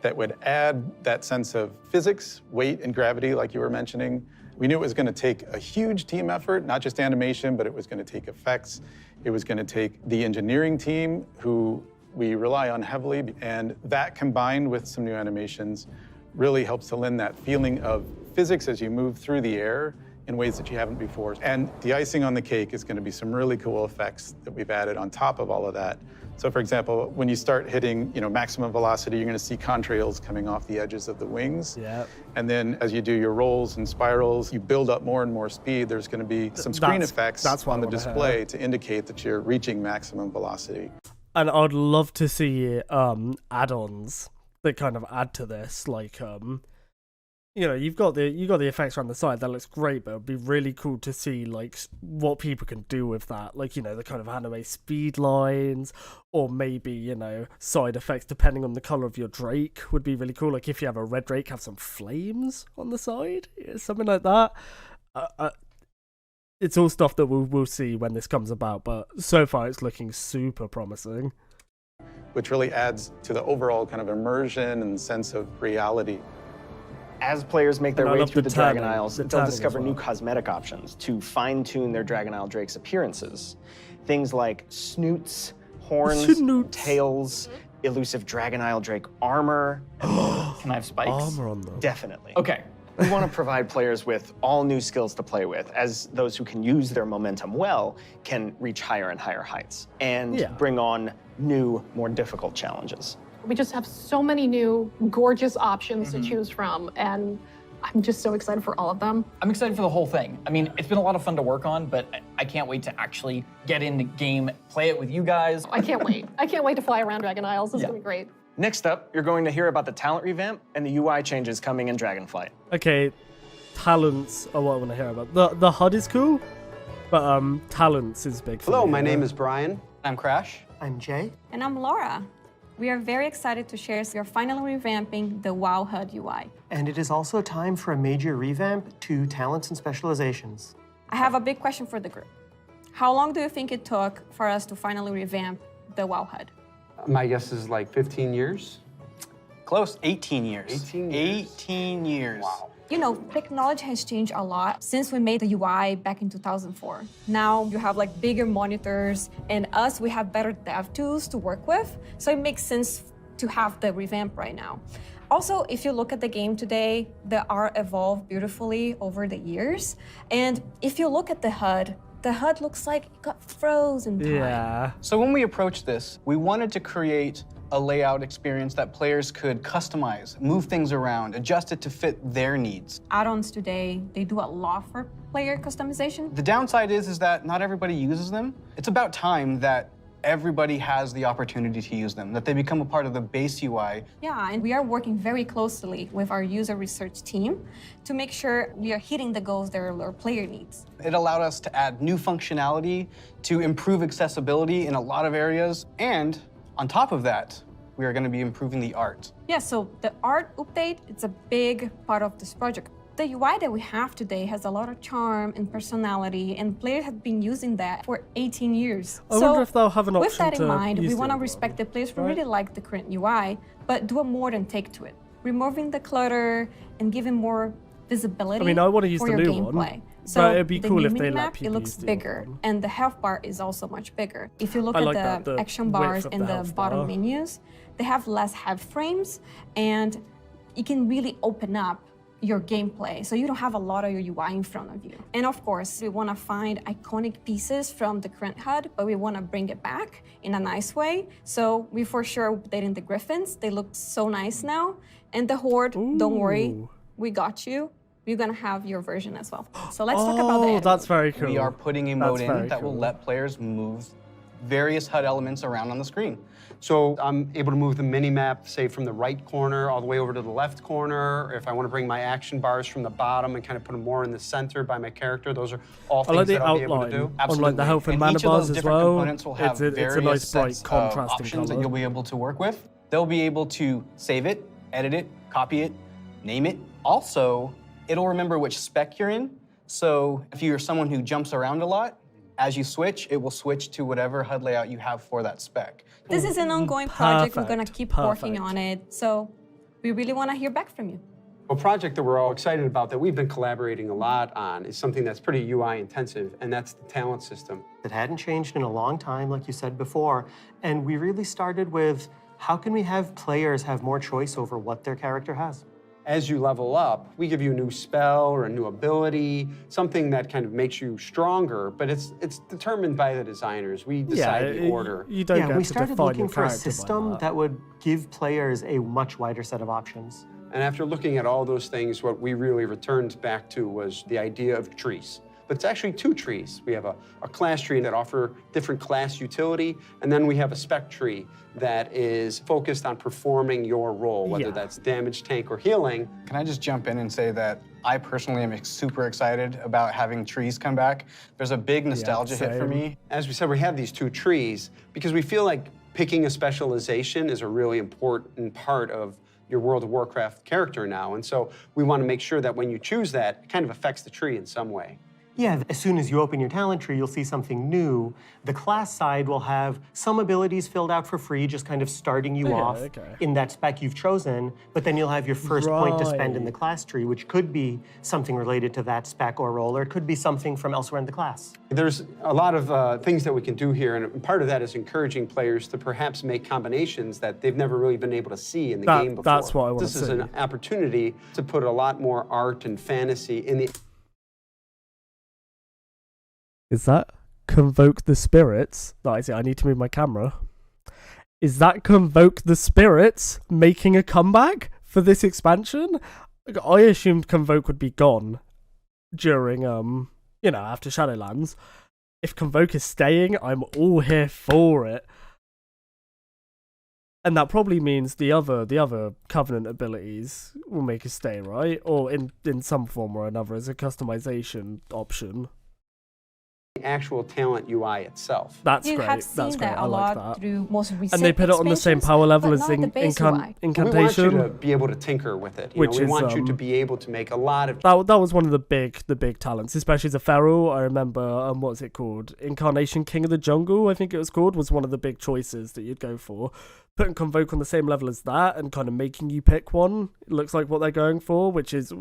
that would add that sense of physics, weight, and gravity, like you were mentioning. We knew it was going to take a huge team effort, not just animation, but it was going to take effects. It was going to take the engineering team, who we rely on heavily, and that combined with some new animations really helps to lend that feeling of physics as you move through the air in ways that you haven't before. And the icing on the cake is going to be some really cool effects that we've added on top of all of that. So for example, when you start hitting, maximum velocity, you're going to see contrails coming off the edges of the wings. Yeah. And then as you do your rolls and spirals, you build up more and more speed. There's going to be some screen effects that's what on I the wanna display hear. to indicate that you're reaching maximum velocity. And I'd love to see add-ons that kind of add to this, like you've got the effects around the side that looks great, but it'd be really cool to see like what people can do with that, like the kind of anime speed lines, or maybe side effects depending on the color of your drake would be really cool. Like if you have a red drake, have some flames on the side, something like that. It's all stuff that we'll see when this comes about, but so far it's looking super promising. Which really adds to the overall kind of immersion and sense of reality. As players make their And I way love through the the Dragon tanning, Isles, the they'll tanning as discover new well. cosmetic options to fine-tune their Dragon Isle Drake's appearances. Things like snoots, horns, tails, elusive Dragon Isle Drake armor. Can I have spikes? Armor on them. Definitely. Okay. We want to provide players with all new skills to play with, as those who can use their momentum well can reach higher and higher heights, and bring on new, more difficult challenges. We just have so many new gorgeous options to choose from, and I'm just so excited for all of them. I'm excited for the whole thing. I mean, it's been a lot of fun to work on, but I can't wait to actually get in the game, play it with you guys. I can't wait. I can't wait to fly around Dragon Isles. It's gonna be great. Next up, you're going to hear about the talent revamp and the UI changes coming in Dragonflight. Okay, talents are what I want to hear about. The HUD is cool, but talents is big for Hello, me. my name is Brian. I'm Crash. I'm Jay. And I'm Laura. We are very excited to share you're finally revamping the WoW HUD UI. And it is also time for a major revamp to talents and specializations. I have a big question for the group. How long do you think it took for us to finally revamp the WoW HUD? My guess is like 15 years. Close, 18 years. 18 years. 18 years. Wow. You know, technology has changed a lot since we made the UI back in 2004. Now you have like bigger monitors, and we have better dev tools to work with. So it makes sense to have the revamp right now. Also, if you look at the game today, the art evolved beautifully over the years. And if you look at the HUD looks like it got frozen time. Yeah. So when we approached this, we wanted to create a layout experience that players could customize, move things around, adjust it to fit their needs. Add-ons today, they do a lot for player customization. The downside is that not everybody uses them. It's about time that everybody has the opportunity to use them, that they become a part of the base UI. Yeah, and we are working very closely with our user research team to make sure we are hitting the goals that our player needs. It allowed us to add new functionality, to improve accessibility in a lot of areas, and on top of that, we are going to be improving the art. Yeah, so the art update, it's a big part of this project. The UI that we have today has a lot of charm and personality, and players have been using that for 18 years. I wonder if they'll have an option with that in to mind, we use want to the respect the players who right? really like the current UI, but do a modern take to it, removing the clutter and giving more visibility I mean, I want to use for the your new gameplay. one, So but it'd be the cool new if they let minimap, people it looks use the bigger, and the health bar is also much bigger. If you look I at like that, the the action width bars of in the the health bottom bar. menus, they have less head frames, and you can really open up your gameplay, so you don't have a lot of your UI in front of you. And of course, we want to find iconic pieces from the current HUD, but we want to bring it back in a nice way. So we for sure updating the Griffins. They look so nice now. And the Horde, don't worry, we got you. We're gonna have your version as well. So let's talk about the edit that's mode. very cool. We are putting a That's mode in very that will cool. let players move various HUD elements around on the screen. So I'm able to move the mini-map, say, from the right corner all the way over to the left corner. Or if I want to bring my action bars from the bottom and kind of put them more in the center by my character, those are all I things like the that I'll be able to outline do. on like the health and mana each of bars those as different well. components will have It's a various nice bright sets of contrasting options that color. you'll be able to work with. They'll be able to save it, edit it, copy it, name it. Also, it'll remember which spec you're in. So if you're someone who jumps around a lot, as you switch, it will switch to whatever HUD layout you have for that spec. This is an ongoing project. We're gonna Perfect, keep working on it. So we really want to hear back from you. A project that we're all excited about that we've been collaborating a lot on is something that's pretty UI intensive, and that's the talent system. It hadn't changed in a long time, like you said before, and we really started with how can we have players have more choice over what their character has? As you level up, we give you a new spell or a new ability, something that kind of makes you stronger, but it's determined by the designers. We decide the order. You don't get we to started define looking your for a character by system that. that would give players a much wider set of options. And after looking at all those things, what we really returned back to was the idea of trees. But it's actually two trees. We have a class tree that offer different class utility, and then we have a spec tree that is focused on performing your role, whether that's damage, tank, or healing. Can I just jump in and say that I personally am super excited about having trees come back. There's a big nostalgia hit for me. As we said, we have these two trees because we feel like picking a specialization is a really important part of your World of Warcraft character now. And so we want to make sure that when you choose that, it kind of affects the tree in some way. Yeah, as soon as you open your talent tree, you'll see something new. The class side will have some abilities filled out for free, just kind of starting you off in that spec you've chosen, but then you'll have your first point to spend in the class tree, which could be something related to that spec or role, or it could be something from elsewhere in the class. There's a lot of things that we can do here, and part of that is encouraging players to perhaps make combinations that they've never really been able to see in the game before. That's what I want to This see. is an opportunity to put a lot more art and fantasy in the... Is that Convoke the Spirits? No, I need to move my camera. Is that Convoke the Spirits making a comeback for this expansion? I assumed Convoke would be gone during, after Shadowlands. If Convoke is staying, I'm all here for it. And that probably means the other Covenant abilities will make us stay, right? Or in some form or another as a customization option. Actual talent UI itself. That's You great. have seen That's great. that I a like lot that. through most recent And they put it on the same power level but as not the base UI. We want Incantation. you to be able to tinker with it. Which we is, want you to be able to make a lot of... That was one of the big talents, especially as a feral. I remember, what's it called? Incarnation King of the Jungle, I think it was called, was one of the big choices that you'd go for. Putting Convoke on the same level as that and kind of making you pick one, it looks like what they're going for, which is...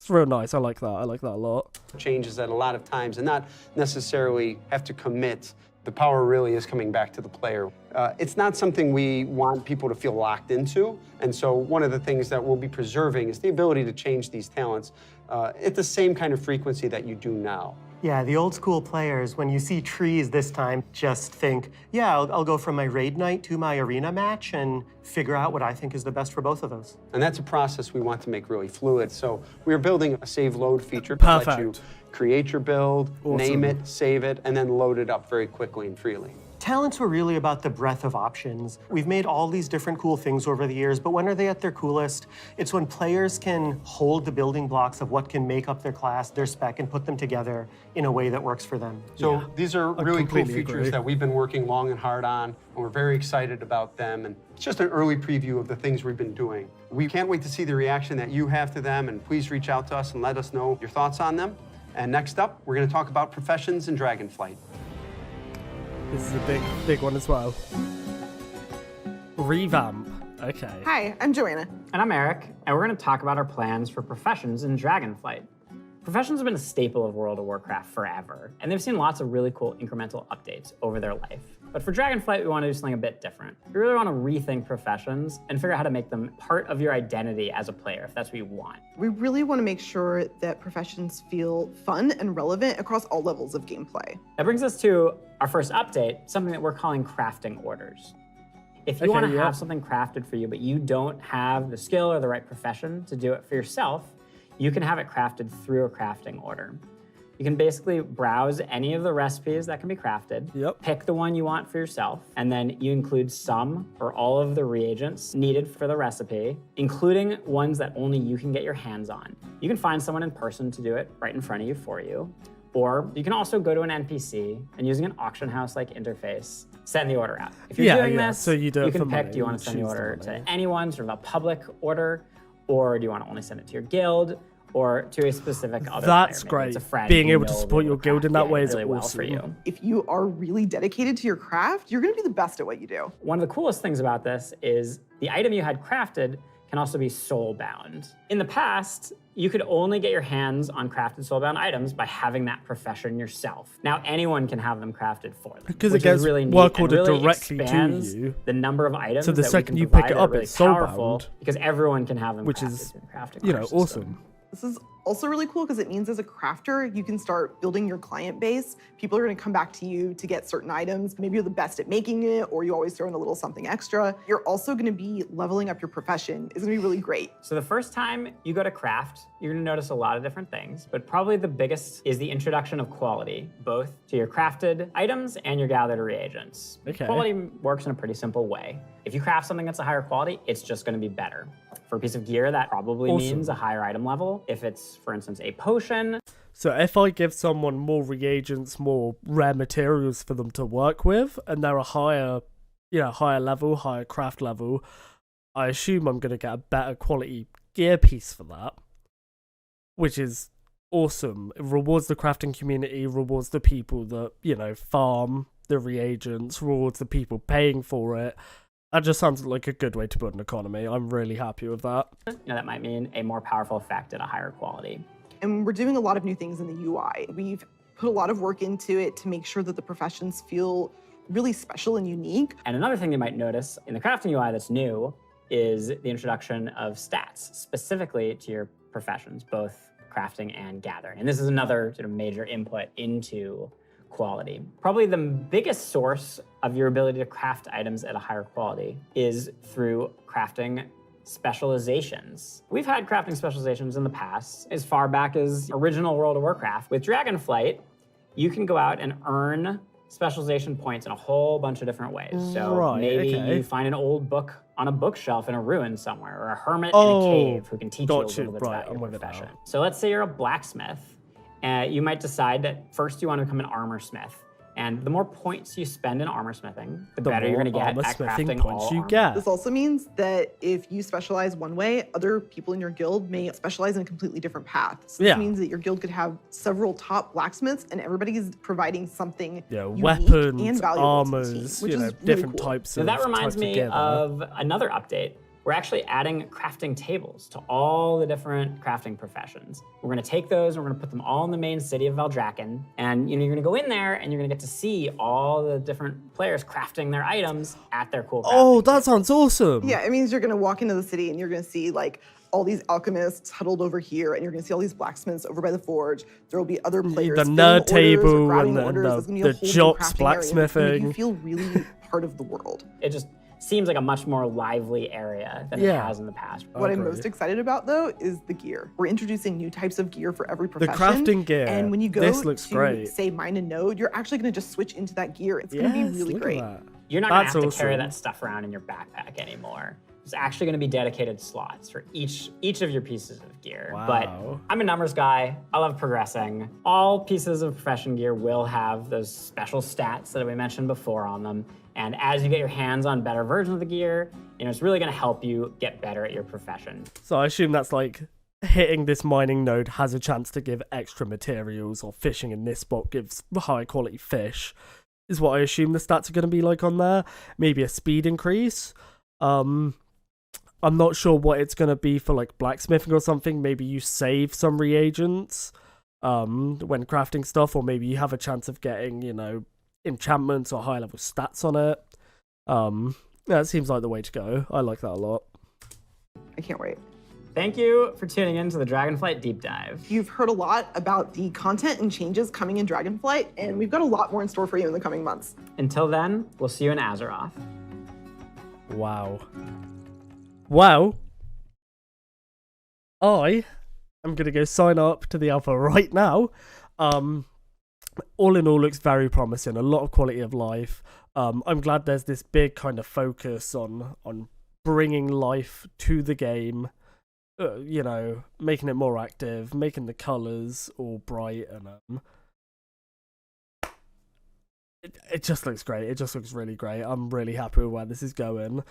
It's real nice. I like that. I like that a lot. Changes that a lot of times and not necessarily have to commit. The power really is coming back to the player. It's not something we want people to feel locked into. And so one of the things that we'll be preserving is the ability to change these talents at the same kind of frequency that you do now. Yeah, the old school players, when you see trees this time, just think, yeah, I'll go from my raid night to my arena match and figure out what I think is the best for both of those. And that's a process we want to make really fluid. So we're building a save load feature to let you create your build, name it, save it, and then load it up very quickly and freely. talents were really about the breadth of options. We've made all these different cool things over the years, but when are they at their coolest? It's when players can hold the building blocks of what can make up their class, their spec, and put them together in a way that works for them. So these are really cool features that we've been working long and hard on, and we're very excited about them. And it's just an early preview of the things we've been doing. We can't wait to see the reaction that you have to them, and please reach out to us and let us know your thoughts on them. And next up, we're going to talk about professions in Dragonflight. This is a big one as well. Revamp. Okay. Hi, I'm Joanna. And I'm Eric, and we're going to talk about our plans for professions in Dragonflight. Professions have been a staple of World of Warcraft forever, and they've seen lots of really cool incremental updates over their life. But for Dragonflight, we want to do something a bit different. We really want to rethink professions and figure out how to make them part of your identity as a player, if that's what you want. We really want to make sure that professions feel fun and relevant across all levels of gameplay. That brings us to our first update, something that we're calling crafting orders. If you want to have something crafted for you, but you don't have the skill or the right profession to do it for yourself, you can have it crafted through a crafting order. You can basically browse any of the recipes that can be crafted, pick the one you want for yourself, and then you include some or all of the reagents needed for the recipe, including ones that only you can get your hands on. You can find someone in person to do it right in front of you for you, or you can also go to an NPC and using an auction house-like interface, send the order out. If you're doing this, so you can pick, do you want to send the order to anyone, sort of a public order, or do you want to only send it to your guild, or to a specific other That's player? Maybe great. It's a friend Being able to know support your guild in that way is really well awesome. for you. If you are really dedicated to your craft, you're going to be the best at what you do. One of the coolest things about this is the item you had crafted can also be soul-bound. In the past, you could only get your hands on crafted soul-bound items by having that profession yourself. Now anyone can have them crafted for them. Because which it gets is really neat work and ordered really directly to expands you. the number of items So the that we second can you pick provide it that are up, really it's soul-bound. powerful, because everyone can have them Which crafted is, through the crafting you know, order system. awesome. This is also really cool because it means as a crafter, you can start building your client base. People are going to come back to you to get certain items. Maybe you're the best at making it, or you always throw in a little something extra. You're also going to be leveling up your profession. It's going to be really great. So the first time you go to craft, you're going to notice a lot of different things, but probably the biggest is the introduction of quality, both to your crafted items and your gathered reagents. Okay. Quality works in a pretty simple way. If you craft something that's a higher quality, it's just going to be better. For a piece of gear, that probably means a higher item level. If it's, for instance, a potion. So if I give someone more reagents, more rare materials for them to work with, and they're a higher level, higher craft level, I assume I'm going to get a better quality gear piece for that, which is awesome. It rewards the crafting community, rewards the people that, farm the reagents, rewards the people paying for it. That just sounds like a good way to build an economy. I'm really happy with that. That might mean a more powerful effect at a higher quality. And we're doing a lot of new things in the UI. We've put a lot of work into it to make sure that the professions feel really special and unique. And another thing you might notice in the crafting UI that's new is the introduction of stats, specifically to your professions, both crafting and gathering. And this is another sort of major input into quality. Probably the biggest source of your ability to craft items at a higher quality is through crafting specializations. We've had crafting specializations in the past, as far back as original World of Warcraft. With Dragonflight, you can go out and earn specialization points in a whole bunch of different ways. So maybe you find an old book on a bookshelf in a ruin somewhere, or a hermit in a cave who can teach you a little bit about your profession. So let's say you're a blacksmith. You might decide that first you want to become an armor smith. And the more points you spend in armor smithing, the better you're going to get at crafting all armor. This also means that if you specialize one way, other people in your guild may specialize in a completely different path. So this means that your guild could have several top blacksmiths, and everybody's providing something unique weapons, and valuable armors, to the team, which is different really cool. types So of that reminds me together. of another update. We're actually adding crafting tables to all the different crafting professions. We're going to take those and we're going to put them all in the main city of Valdrakken. And you're going to go in there and you're going to get to see all the different players crafting their items at their cool crafting. Oh, that sounds awesome. Yeah, it means you're going to walk into the city and you're going to see like all these alchemists huddled over here, and you're going to see all these blacksmiths over by the forge. There will be other players. The nerd table and the jocks blacksmithing. You feel really part of the world. It just seems like a much more lively area than it has in the past. What I'm most excited about, though, is the gear. We're introducing new types of gear for every profession. The crafting gear. And when you go this looks to, great. say, mine and node, you're actually going to just switch into that gear. It's going to be really great. You're not going to have to carry that stuff around in your backpack anymore. There's actually going to be dedicated slots for each of your pieces of gear. Wow. But I'm a numbers guy. I love progressing. All pieces of profession gear will have those special stats that we mentioned before on them. And as you get your hands on better versions of the gear, it's really going to help you get better at your profession. So I assume that's like hitting this mining node has a chance to give extra materials, or fishing in this spot gives high quality fish, is what I assume the stats are going to be like on there. Maybe a speed increase. I'm not sure what it's going to be for like blacksmithing or something. Maybe you save some reagents when crafting stuff, or maybe you have a chance of getting, enchantments or high level stats on it. That seems like the way to go. I like that a lot. I can't wait. Thank you for tuning in to the Dragonflight Deep Dive. You've heard a lot about the content and changes coming in Dragonflight, and we've got a lot more in store for you in the coming months. Until then, we'll see you in Azeroth. Wow. Well, I am going to go sign up to the alpha right now. All in all, looks very promising. A lot of quality of life. I'm glad there's this big kind of focus on bringing life to the game. Making it more active, making the colors all bright, and it just looks great. It just looks really great. I'm really happy with where this is going.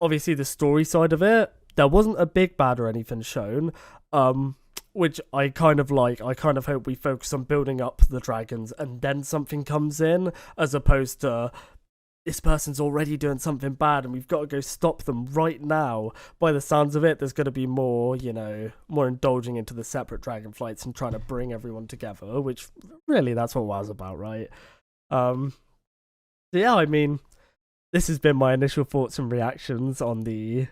Obviously, the story side of it, there wasn't a big bad or anything shown, which I kind of like. I kind of hope we focus on building up the dragons and then something comes in, as opposed to this person's already doing something bad and we've got to go stop them right now. By the sounds of it, there's going to be more, more indulging into the separate dragonflights and trying to bring everyone together, which really that's what WoW's about, right? Yeah, I mean, this has been my initial thoughts and reactions on the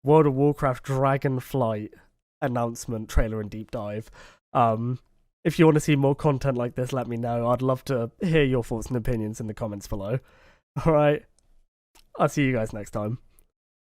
World of Warcraft Dragonflight announcement, trailer and deep dive. If you want to see more content like this, let me know. I'd love to hear your thoughts and opinions in the comments below. All right, I'll see you guys next time.